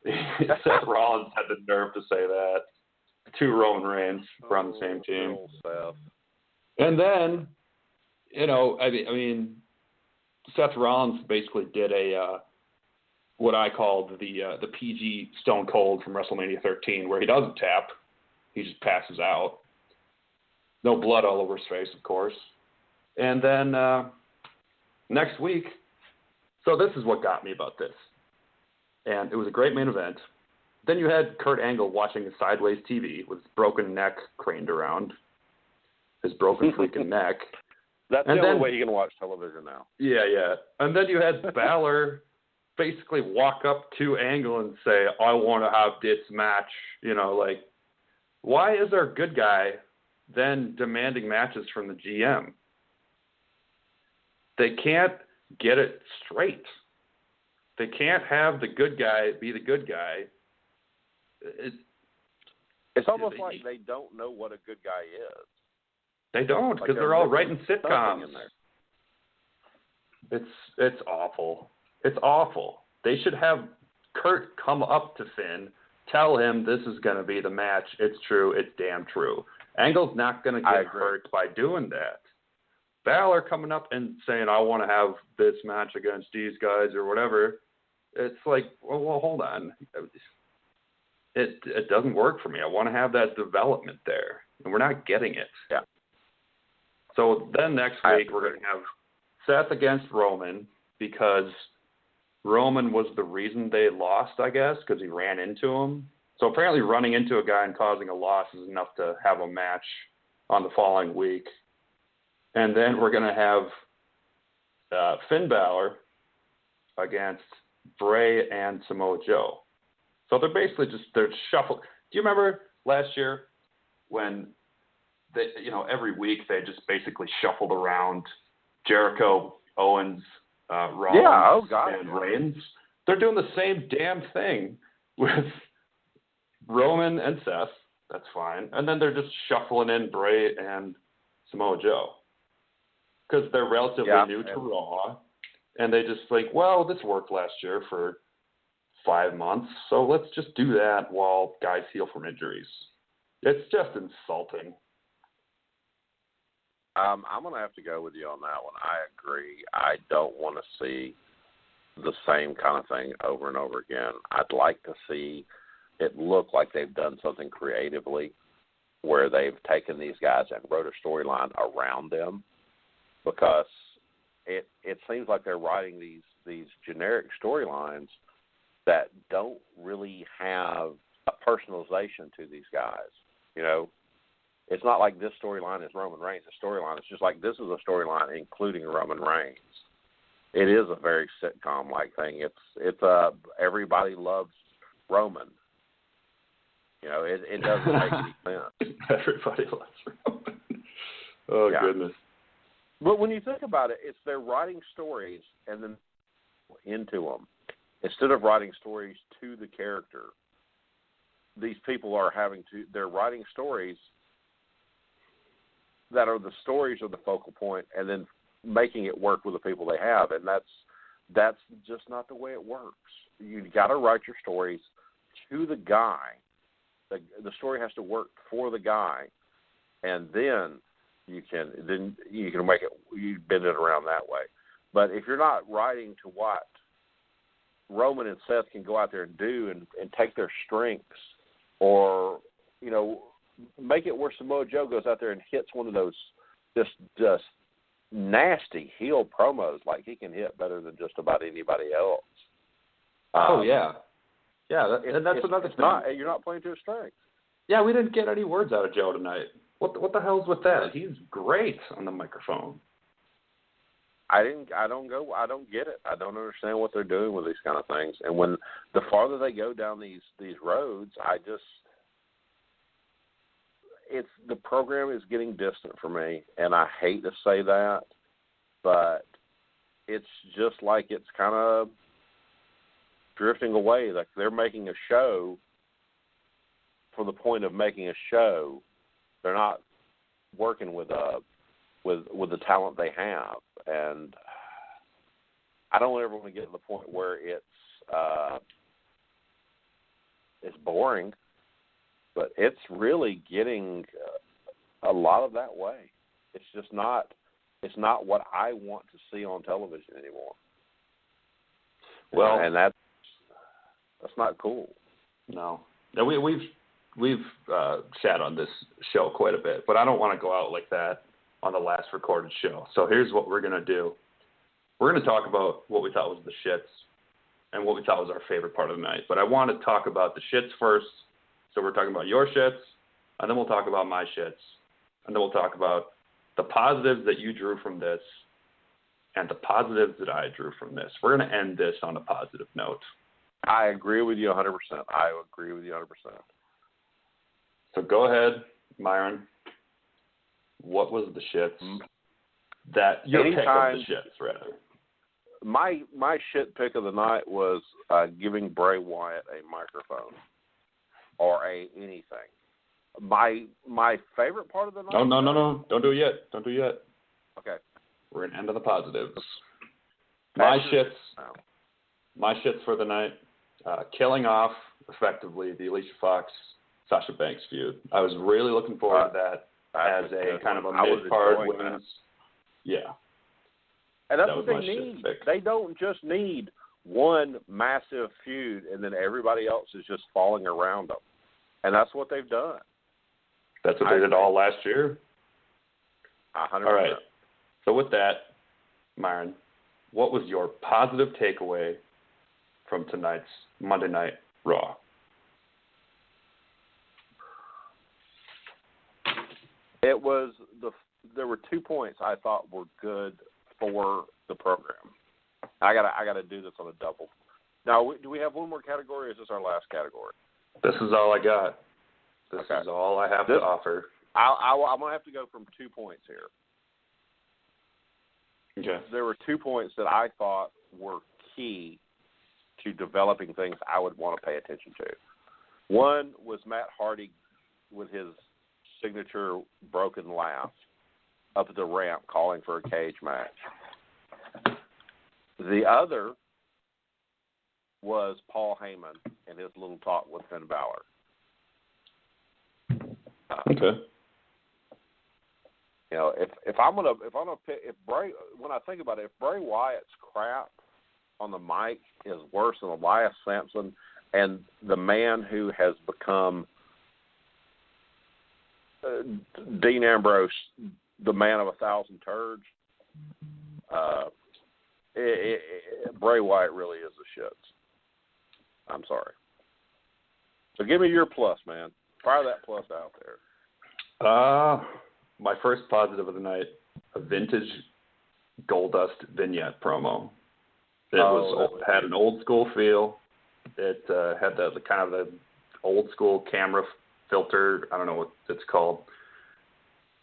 Seth Rollins had the nerve to say that. 2 Roman Reigns were on the same team. And then, I mean, Seth Rollins basically did a what I called the PG Stone Cold from WrestleMania 13, where he doesn't tap, he just passes out. No blood all over his face, of course. And then next week, so this is what got me about this. And it was a great main event. Then you had Kurt Angle watching a sideways TV with his broken neck craned around. His broken freaking neck. That's the only way you can watch television now. Yeah. And then you had Balor basically walk up to Angle and say, I want to have this match. Why is our good guy then demanding matches from the GM? They can't get it straight. They can't have the good guy be the good guy. It's almost like they don't know what a good guy is. They don't, because they're all writing sitcoms. In there. It's awful. It's awful. They should have Kurt come up to Finn, tell him this is going to be the match. It's true. It's damn true. Angle's not going to get hurt by doing that. Balor coming up and saying, I want to have this match against these guys or whatever. It's like, well, hold on. It doesn't work for me. I want to have that development there, and we're not getting it. Yeah. So then next week we're going to have Seth against Roman, because Roman was the reason they lost, I guess, because he ran into him. So apparently running into a guy and causing a loss is enough to have a match on the following week. And then we're going to have Finn Balor against Bray and Samoa Joe. So they're basically they're shuffled. Do you remember last year when they, every week they just basically shuffled around Jericho, Owens, Rollins, and Reigns? They're doing the same damn thing with Roman and Seth. That's fine. And then they're just shuffling in Bray and Samoa Joe, because they're relatively new to Raw. And they just this worked last year for 5 months, so let's just do that while guys heal from injuries. It's just insulting. I'm going to have to go with you on that one. I agree. I don't want to see the same kind of thing over and over again. I'd like to see it look like they've done something creatively, where they've taken these guys and wrote a storyline around them, because it seems like they're writing these generic storylines that don't really have a personalization to these guys. It's not like this storyline is Roman Reigns' storyline. It's just like this is a storyline including Roman Reigns. It is a very sitcom-like thing. It's everybody loves Roman. It doesn't make any sense. Everybody loves Roman. Oh, yeah. Goodness. But when you think about it, they're writing stories and then into them. Instead of writing stories to the character, these people they're writing stories that are the stories of the focal point, and then making it work with the people they have. And that's just not the way it works. You got to write your stories to the guy. The story has to work for the guy, and then you can make it, you bend it around that way. But if you're not writing to what Roman and Seth can go out there and do and take their strengths, or make it where Samoa Joe goes out there and hits one of those just nasty heel promos, like he can hit better than just about anybody else. And that's another thing. You're not playing to his strengths. Yeah, we didn't get any words out of Joe tonight. What the hell's with that? He's great on the microphone. I don't get it. I don't understand what they're doing with these kind of things. And when the farther they go down these roads, the program is getting distant for me, and I hate to say that, but it's just like it's kind of drifting away. Like they're making a show for the point of making a show. They're not working with the talent they have, and I don't ever want to get to the point where it's it's boring, but it's really getting a lot of that way. It's just not. It's not what I want to see on television anymore. Well, and that's not cool. No, we've sat on this show quite a bit, but I don't want to go out like that on the last recorded show. So here's what we're gonna do. We're gonna talk about what we thought was the shits and what we thought was our favorite part of the night. But I want to talk about the shits first. So we're talking about your shits, and then we'll talk about my shits, and then we'll talk about the positives that you drew from this and the positives that I drew from this. We're going to end this on a positive note. I agree with you 100%. I agree with you 100%. So go ahead, Myron. What was the shits that your pick of the shits, rather? My shit pick of the night was giving Bray Wyatt a microphone or anything. My favorite part of the night. Oh, no. Don't do it yet. Okay. We're going to end on the positives. My shits for the night, killing off, effectively, the Alicia Fox, Sasha Banks feud. I was really looking forward to that as a kind of a mid-card women's. Yeah. And that's what they need. They don't just need one massive feud and then everybody else is just falling around them. And that's what they've done. That's what they did all last year? 100%. All right. So with that, Myron, what was your positive takeaway from tonight's Monday Night Raw? It was there were 2 points I thought were good for the program. I gotta do this on a double. Now, do we have one more category, or is this our last category? This is all I got. This is all I have to offer. I'm going to have to go from 2 points here. Okay. There were 2 points that I thought were key to developing things I would want to pay attention to. One was Matt Hardy with his signature broken laugh up at the ramp calling for a cage match. The other was Paul Heyman and his little talk with Finn Balor. Okay. You know, if I'm gonna pick, if Bray, when I think about it, if Bray Wyatt's crap on the mic is worse than Elias Sampson and the man who has become Dean Ambrose, the man of 1,000 turds, Bray Wyatt really is the shits. I'm sorry. So give me your plus, man. Fire that plus out there. My first positive of the night, a vintage Goldust vignette promo. It had an old school feel. It had the kind of the old school camera filter. I don't know what it's called.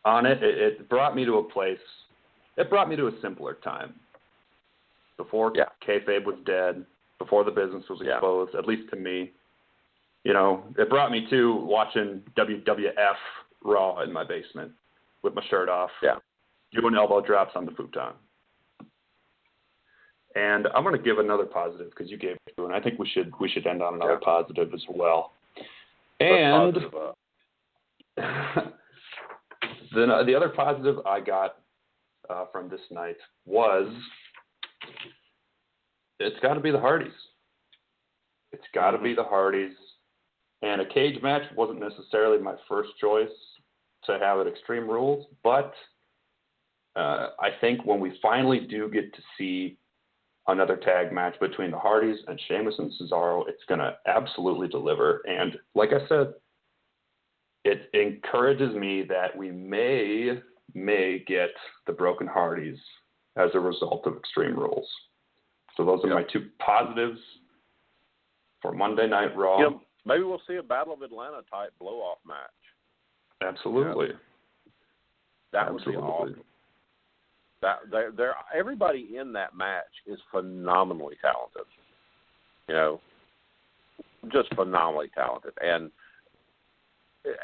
On it, it brought me to a place. It brought me to a simpler time. Before kayfabe was dead, before the business was exposed, at least to me. You know, it brought me to watching WWF RAW in my basement with my shirt off, doing elbow drops on the futon. And I'm going to give another positive because you gave it to, and I think we should end on another positive as well. And the other positive I got from this night was it's got to be the Hardys. It's got to be the Hardys. And a cage match wasn't necessarily my first choice to have at Extreme Rules, but I think when we finally do get to see another tag match between the Hardys and Sheamus and Cesaro, it's going to absolutely deliver. And like I said, it encourages me that we may get the Broken Hardys as a result of Extreme Rules. So those are my two positives for Monday Night Raw. Yeah, maybe we'll see a Battle of Atlanta type blow-off match. Absolutely. That would be awesome. Everybody in that match is phenomenally talented. You know, just phenomenally talented. And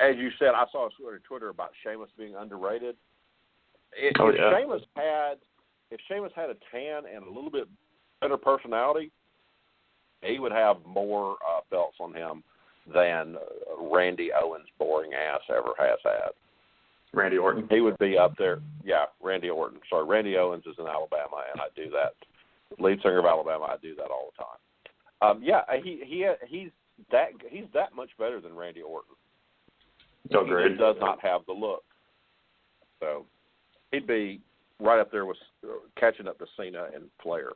as you said, I saw on Twitter about Sheamus being underrated. If Sheamus had a tan and a little bit better personality, he would have more belts on him than Randy Owens' boring ass ever has had. Randy Orton. He would be up there. Yeah, Randy Orton. Sorry, Randy Owens is in Alabama, and I do that. Lead singer of Alabama, I do that all the time. He's that much better than Randy Orton. So great. He does not have the look. So he'd be right up there with catching up to Cena and Flair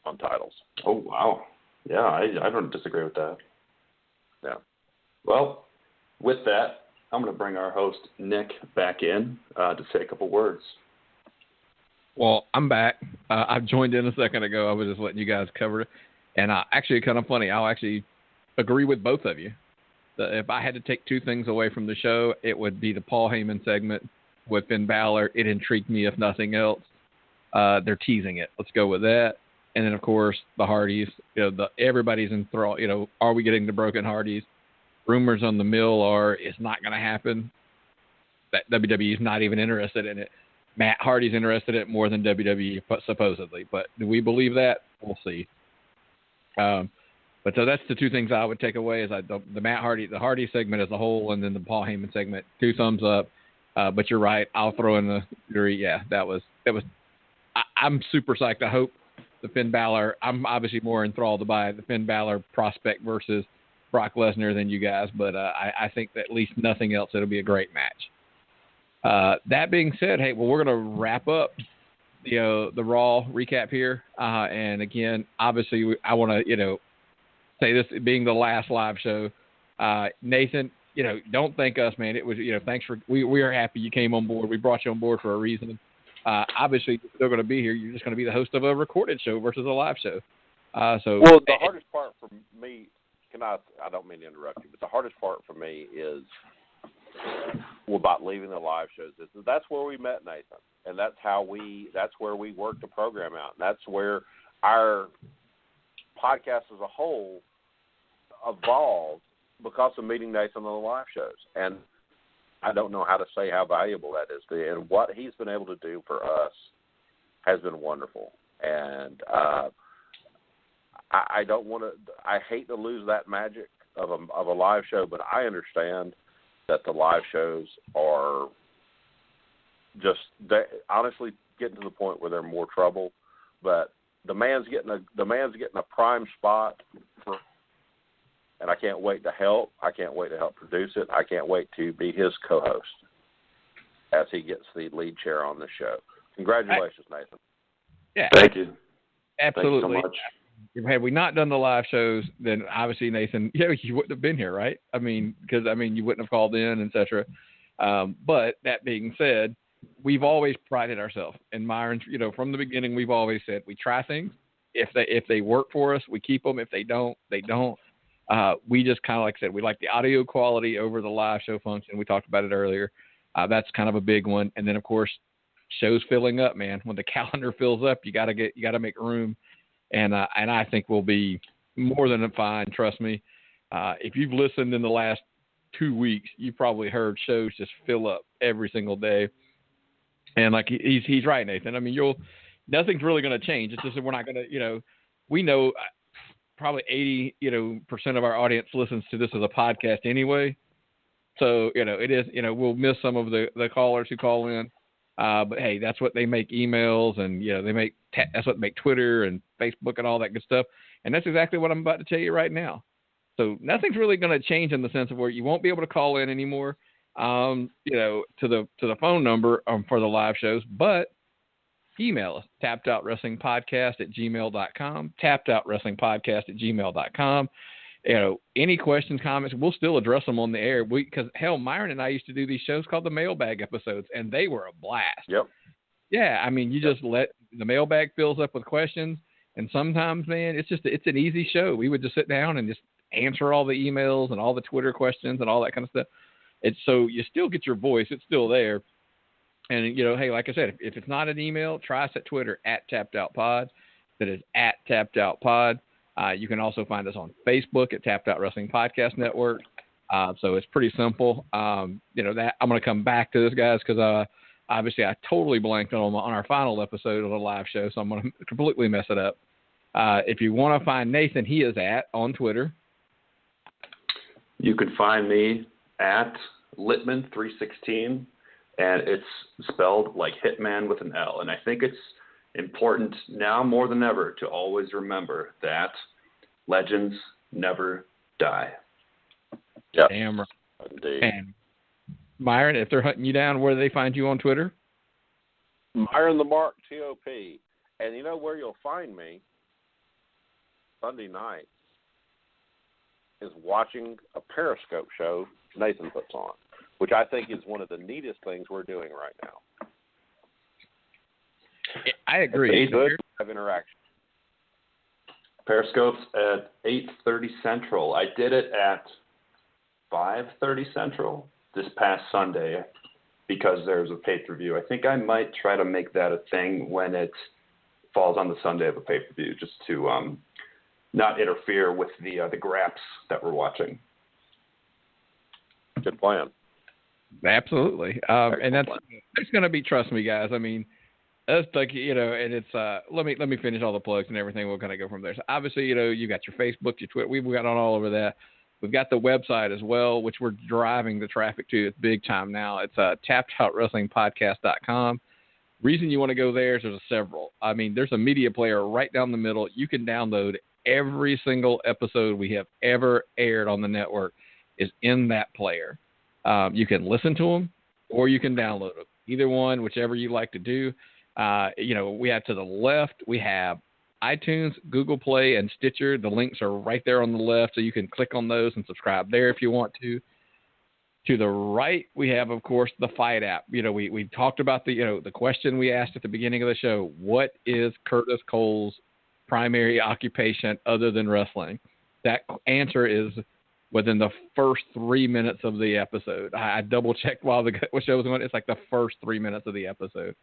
on titles. Oh, wow. Yeah, I don't disagree with that. Yeah. Well, with that, I'm going to bring our host, Nick, back in to say a couple words. Well, I'm back. I joined in a second ago. I was just letting you guys cover it. And actually, kind of funny, I'll actually agree with both of you. If I had to take two things away from the show, it would be the Paul Heyman segment with Finn Balor. It intrigued me, if nothing else. They're teasing it. Let's go with that. And then, of course, the Hardys. Everybody's enthralled. Are we getting the Broken Hardys? Rumors on the mill are it's not going to happen. That WWE is not even interested in it. Matt Hardy's interested in it more than WWE, supposedly. But do we believe that? We'll see. But so that's the two things I would take away is the Matt Hardy, the Hardy segment as a whole, and then the Paul Heyman segment. 2 thumbs up. But you're right. I'll throw in the 3. Yeah, that was. I'm super psyched. I hope the Finn Balor. I'm obviously more enthralled by the Finn Balor prospect versus Brock Lesnar than you guys, but I think that at least nothing else, it'll be a great match. That being said, hey, well, we're going to wrap up the Raw recap here, and again, obviously, I want to say this being the last live show. Nathan, don't thank us, man. It was thanks for we are happy you came on board. We brought you on board for a reason. Obviously, you're still going to be here. You're just going to be the host of a recorded show versus a live show. The hardest part for me. I don't mean to interrupt you, but the hardest part for me is about leaving the live shows. That's where we met Nathan, and that's where we worked the program out, and that's where our podcast as a whole evolved because of meeting Nathan on the live shows. And I don't know how to say how valuable that is to you. And what he's been able to do for us has been wonderful. And I don't want to. I hate to lose that magic of a live show, but I understand that the live shows are just honestly getting to the point where they're more trouble. But the man's getting a prime spot and I can't wait to help. I can't wait to help produce it. I can't wait to be his co-host as he gets the lead chair on the show. Congratulations, Nathan. Yeah, thank you. Absolutely. Thank you so much. Had we not done the live shows, then obviously, Nathan, you wouldn't have been here, right? Because you wouldn't have called in, etc. But that being said, we've always prided ourselves. And Myron, from the beginning, we've always said we try things. If they work for us, we keep them. If they don't, they don't. We just kind of, like I said, we like the audio quality over the live show function. We talked about it earlier. That's kind of a big one. And then, of course, shows filling up, man. When the calendar fills up, you got to make room. And I think we'll be more than fine. Trust me. If you've listened in the last 2 weeks, you've probably heard shows just fill up every single day. And like he's right, Nathan. Nothing's really going to change. It's just that we're not going to, we know probably 80% of our audience listens to this as a podcast anyway. So it is. We'll miss some of the callers who call in. But hey, that's what they make emails, and that's what make Twitter and Facebook and all that good stuff. And that's exactly what I'm about to tell you right now. So nothing's really going to change in the sense of where you won't be able to call in anymore, to the phone number for the live shows. But email us, tappedoutwrestlingpodcast@gmail.com, tappedoutwrestlingpodcast@gmail.com. Any questions, comments, we'll still address them on the air. Because hell, Myron and I used to do these shows called the mailbag episodes, and they were a blast. Yep. Yeah, you just let the mailbag fills up with questions, and sometimes, man, it's an easy show. We would just sit down and just answer all the emails and all the Twitter questions and all that kind of stuff. It's so you still get your voice; it's still there. And hey, like I said, if it's not an email, try us at Twitter @TappedOutPod. That is @TappedOutPod. You can also find us on Facebook at Tapped Out Wrestling Podcast Network. So it's pretty simple. That I'm going to come back to this, guys, because obviously I totally blanked on our final episode of the live show, so I'm going to completely mess it up. If you want to find Nathan, he is on Twitter. You can find me at Littman316, and it's spelled like Hitman with an L. And I think it's important now more than ever to always remember that legends never die. Yep. Damn right. Indeed. And Myron, if they're hunting you down, where do they find you on Twitter? Myron the Mark TOP. And you know where you'll find me Sunday night is watching a Periscope show Nathan puts on, which I think is one of the neatest things we're doing right now. I agree. It's good to have interaction. Periscope's at 8:30 Central. I did it at 5:30 Central this past Sunday because there's a pay-per-view. I think I might try to make that a thing when it falls on the Sunday of a pay-per-view, just to not interfere with the graps that we're watching. Good plan. Absolutely. And it's going to be, trust me, guys. I mean, that's like, and it's, let me finish all the plugs and everything. We'll kind of go from there. So obviously, you got your Facebook, your Twitter. We've got on all over that. We've got the website as well, which we're driving the traffic to. It's big time now. It's tappedoutwrestlingpodcast.com. Reason you want to go there is there's several. I mean, there's a media player right down the middle. You can download every single episode we have ever aired on the network is in that player. You can listen to them or you can download them. Either one, whichever you like to do. We have to the left, we have iTunes, Google Play, and Stitcher. The links are right there on the left, so you can click on those and subscribe there if you want to. To the right, we have, of course, the FITE app. We talked about the question we asked at the beginning of the show. What is Curtis Cole's primary occupation other than wrestling? That answer is within the first 3 minutes of the episode. I double-checked while the show was going. It's like the first 3 minutes of the episode.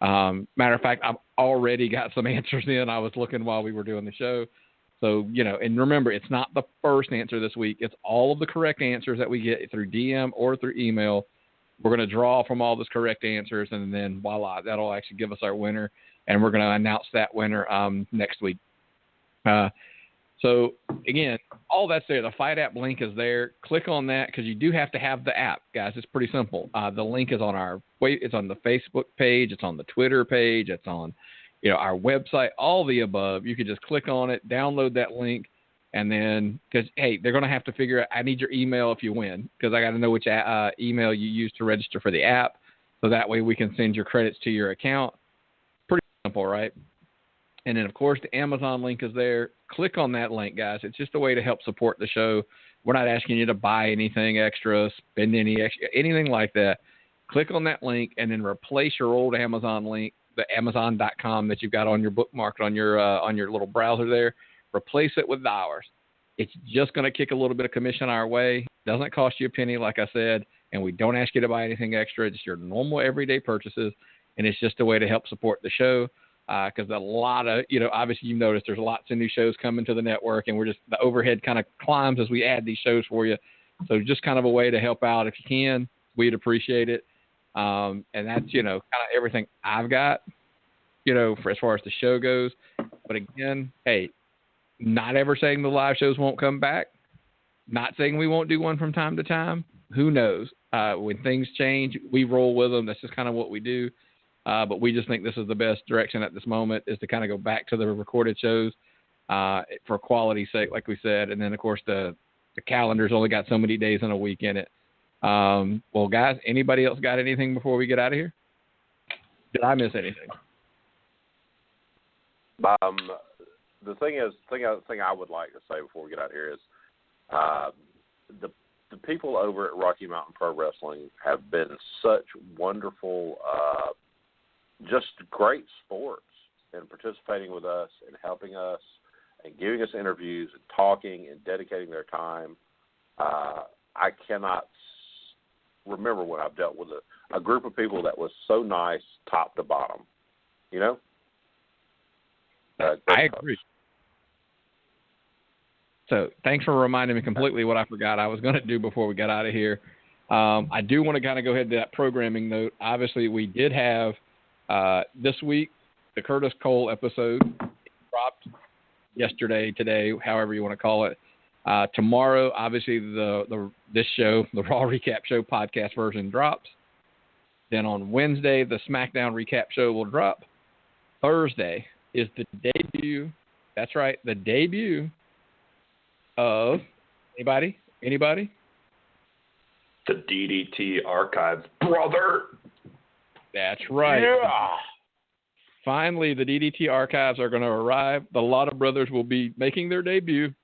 Matter of fact, I've already got some answers in. I was looking while we were doing the show. So, and remember, it's not the first answer this week. It's all of the correct answers that we get through DM or through email. We're going to draw from all those correct answers, and then voila, that'll actually give us our winner, and we're going to announce that winner next week. So, again, all that's there. The FITE app link is there. Click on that because you do have to have the app, guys. It's pretty simple. The link is on it's on the Facebook page. It's on the Twitter page. It's on our website, all the above. You can just click on it, download that link, and then, because, hey, they're going to have to figure out, I need your email if you win, because I got to know which email you use to register for the app, so that way we can send your credits to your account. Pretty simple, right? And then, of course, the Amazon link is there. Click on that link, guys. It's just a way to help support the show. We're not asking you to buy anything extra, spend any extra, anything like that. Click on that link and then replace your old Amazon link, the Amazon.com that you've got on your bookmark on your little browser there. Replace it with ours. It's just going to kick a little bit of commission our way. Doesn't cost you a penny, like I said, and we don't ask you to buy anything extra. It's your normal everyday purchases, and it's just a way to help support the show. Because a lot of, obviously you've noticed there's lots of new shows coming to the network, and the overhead kind of climbs as we add these shows for you. So just kind of a way to help out if you can. We'd appreciate it. And that's, kind of everything I've got, for as far as the show goes. But again, hey, not ever saying the live shows won't come back. Not saying we won't do one from time to time. Who knows? When things change, we roll with them. That's just kind of what we do. But we just think this is the best direction at this moment, is to kind of go back to the recorded shows for quality's sake, like we said. And then, of course, the calendar's only got so many days in a week in it. Well, guys, anybody else got anything before we get out of here? Did I miss anything? The thing I would like to say before we get out of here is the people over at Rocky Mountain Pro Wrestling have been such wonderful, just great sports in participating with us and helping us and giving us interviews and talking and dedicating their time. I cannot remember when I've dealt with a group of people that was so nice top to bottom, I agree. So thanks for reminding me completely what I forgot I was going to do before we got out of here. I do want to kind of go ahead to that programming note. Obviously, we did have this week the Curtis Cole episode dropped yesterday, today, however you want to call it. Tomorrow, obviously, this show, the Raw Recap Show podcast version drops. Then on Wednesday, the SmackDown Recap Show will drop. Thursday is the debut. That's right, the debut of anybody? The DDT Archives, brother. That's right. Yeah. Finally, the DDT Archives are going to arrive. The Lotta Brothers will be making their debut.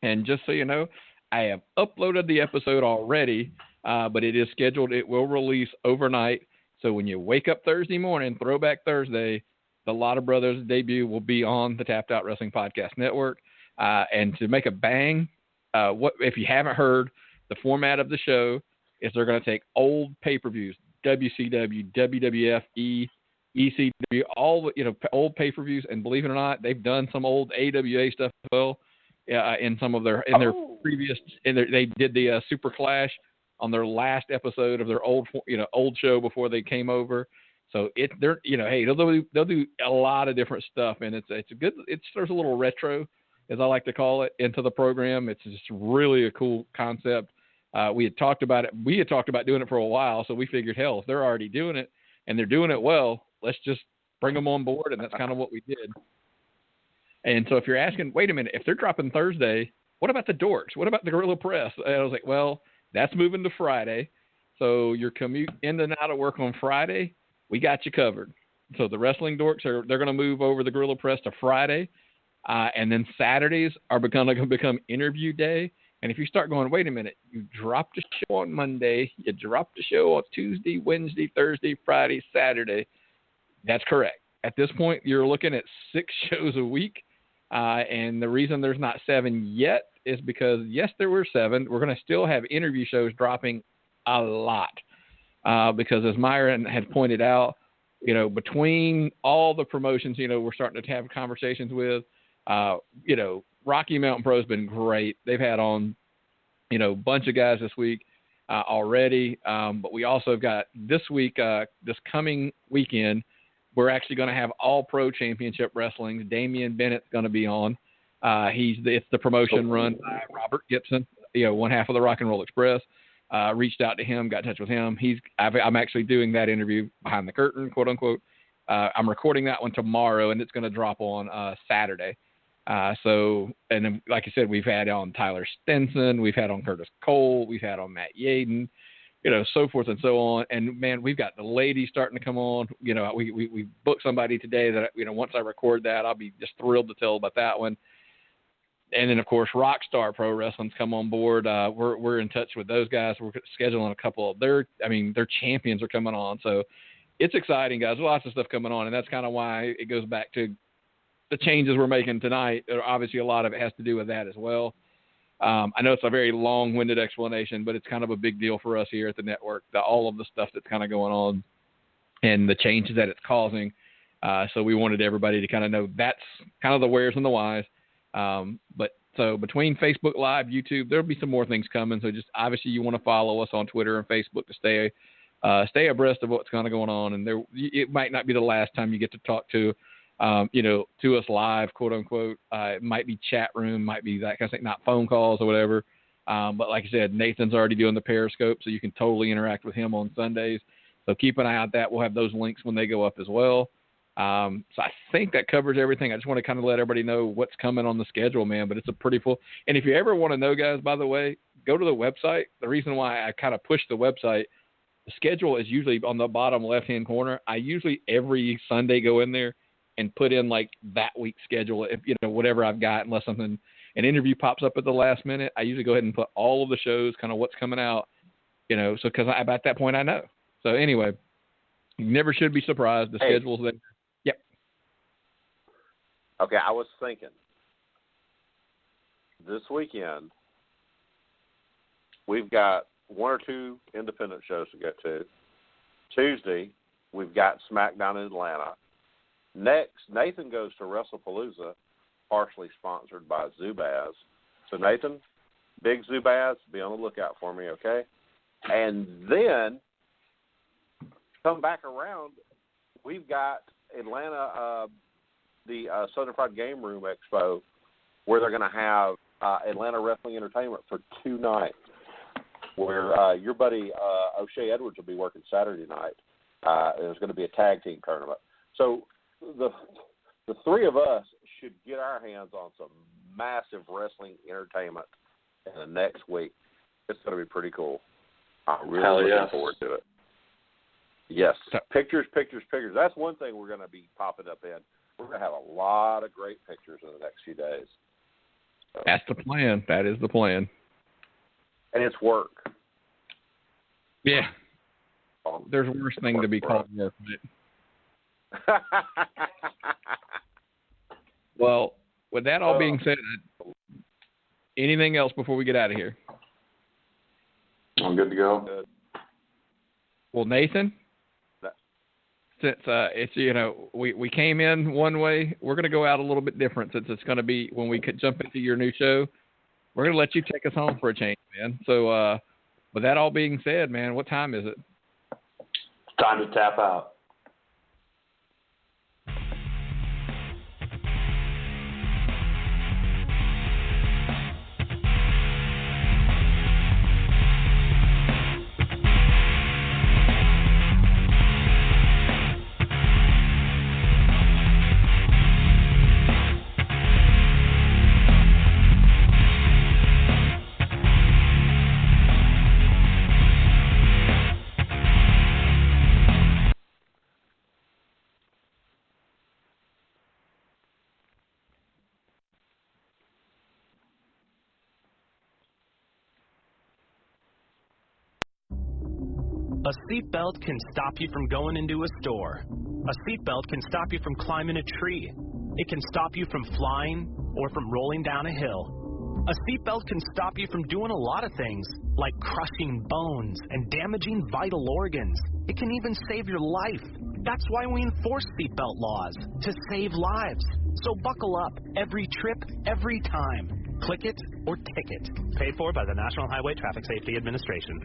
And just so you know, I have uploaded the episode already, but it is scheduled. It will release overnight. So when you wake up Thursday morning, Throwback Thursday, the Lotta Brothers debut will be on the Tapped Out Wrestling Podcast Network. And to make a bang, if you haven't heard, the format of the show is they're going to take old pay-per-views, WCW, WWF, ECW, all old pay-per-views, and believe it or not, they've done some old AWA stuff as well. In some of their previous, they did the Super Clash on their last episode of their old show before they came over. So they'll do a lot of different stuff, and it's there's a little retro, as I like to call it, into the program. It's just really a cool concept. We had talked about it. We had talked about doing it for a while, so we figured, hell, if they're already doing it and they're doing it well, let's just bring them on board, and that's kind of what we did. And so if you're asking, wait a minute, if they're dropping Thursday, what about the Dorks? What about the Gorilla Press? And I was like, well, that's moving to Friday. So your commute in and out of work on Friday, we got you covered. So the Wrestling Dorks, they're going to move over the Gorilla Press to Friday. And then Saturdays are going to become interview day. And if you start going, wait a minute, you dropped a show on Monday, you dropped a show on Tuesday, Wednesday, Thursday, Friday, Saturday, that's correct. At this point, you're looking at 6 shows a week. And the reason there's not 7 yet is because, yes, there were 7. We're going to still have interview shows dropping a lot. Because as Myron had pointed out, between all the promotions, we're starting to have conversations with, Rocky Mountain Pro has been great. They've had on, a bunch of guys this week already. But we also got this week, this coming weekend, we're actually going to have All Pro Championship Wrestling. Damian Bennett's going to be on. It's the promotion run by Robert Gibson, one half of the Rock and Roll Express. Reached out to him, got in touch with him. I'm actually doing that interview behind the curtain, quote unquote. I'm recording that one tomorrow, and it's going to drop on Saturday. And then, like I said, we've had on Tyler Stinson, we've had on Curtis Cole, we've had on Matt Yaden, so forth and so on. And man, we've got the ladies starting to come on. We booked somebody today that, once I record that, I'll be just thrilled to tell about that one. And then, of course, Rockstar Pro Wrestling's come on board. We're in touch with those guys. We're scheduling a couple of their champions are coming on. So it's exciting, guys. Lots of stuff coming on, and that's kind of why it goes back to the changes we're making tonight. Obviously, a lot of it has to do with that as well. I know it's a very long-winded explanation, but it's kind of a big deal for us here at the network, all of the stuff that's kind of going on and the changes that it's causing. So we wanted everybody to kind of know that's kind of the wheres and the whys. But so between Facebook Live, YouTube, there'll be some more things coming. So just obviously you want to follow us on Twitter and Facebook to stay abreast of what's kind of going on. And it might not be the last time you get to talk to us live, quote unquote. It might be chat room, might be that kind of thing, not phone calls or whatever. But like I said, Nathan's already doing the Periscope, so you can totally interact with him on Sundays. So keep an eye out that. We'll have those links when they go up as well. So I think that covers everything. I just want to kind of let everybody know what's coming on the schedule, man. But it's a pretty full. And if you ever want to know, guys, by the way, go to the website. The reason why I kind of push the website, the schedule is usually on the bottom left-hand corner. I usually every Sunday go in there and put in like that week's schedule, if whatever I've got, unless an interview pops up at the last minute. I usually go ahead and put all of the shows, kind of what's coming out, so because at that point I know. So anyway, you never should be surprised. The schedule's there. Yep. Okay, I was thinking this weekend we've got 1 or 2 independent shows to get to. Tuesday we've got SmackDown in Atlanta. Next, Nathan goes to WrestlePalooza, partially sponsored by Zubaz. So, Nathan, big Zubaz, be on the lookout for me, okay? And then, come back around, we've got Atlanta, the Southern Fried Game Room Expo, where they're going to have Atlanta Wrestling Entertainment for 2 nights, where your buddy O'Shea Edwards will be working Saturday night. There's going to be a tag team tournament. So the 3 of us should get our hands on some massive wrestling entertainment in the next week. It's going to be pretty cool. I'm really looking forward to it. Yes, pictures. That's one thing we're going to be popping up in. We're going to have a lot of great pictures in the next few days. So. That's the plan. That is the plan. And it's work. Yeah. There's a worse thing to be called work. Well, with that all being said, anything else before we get out of here? I'm good to go. Well, Nathan, since it's, we came in one way, we're going to go out a little bit different since it's going to be when we could jump into your new show. We're going to let you take us home for a change, man. So with that all being said, man, what time is it? Time to tap out. A seatbelt can stop you from going into a store. A seatbelt can stop you from climbing a tree. It can stop you from flying or from rolling down a hill. A seatbelt can stop you from doing a lot of things, like crushing bones and damaging vital organs. It can even save your life. That's why we enforce seatbelt laws, to save lives. So buckle up every trip, every time. Click it or ticket. Paid for by the National Highway Traffic Safety Administration.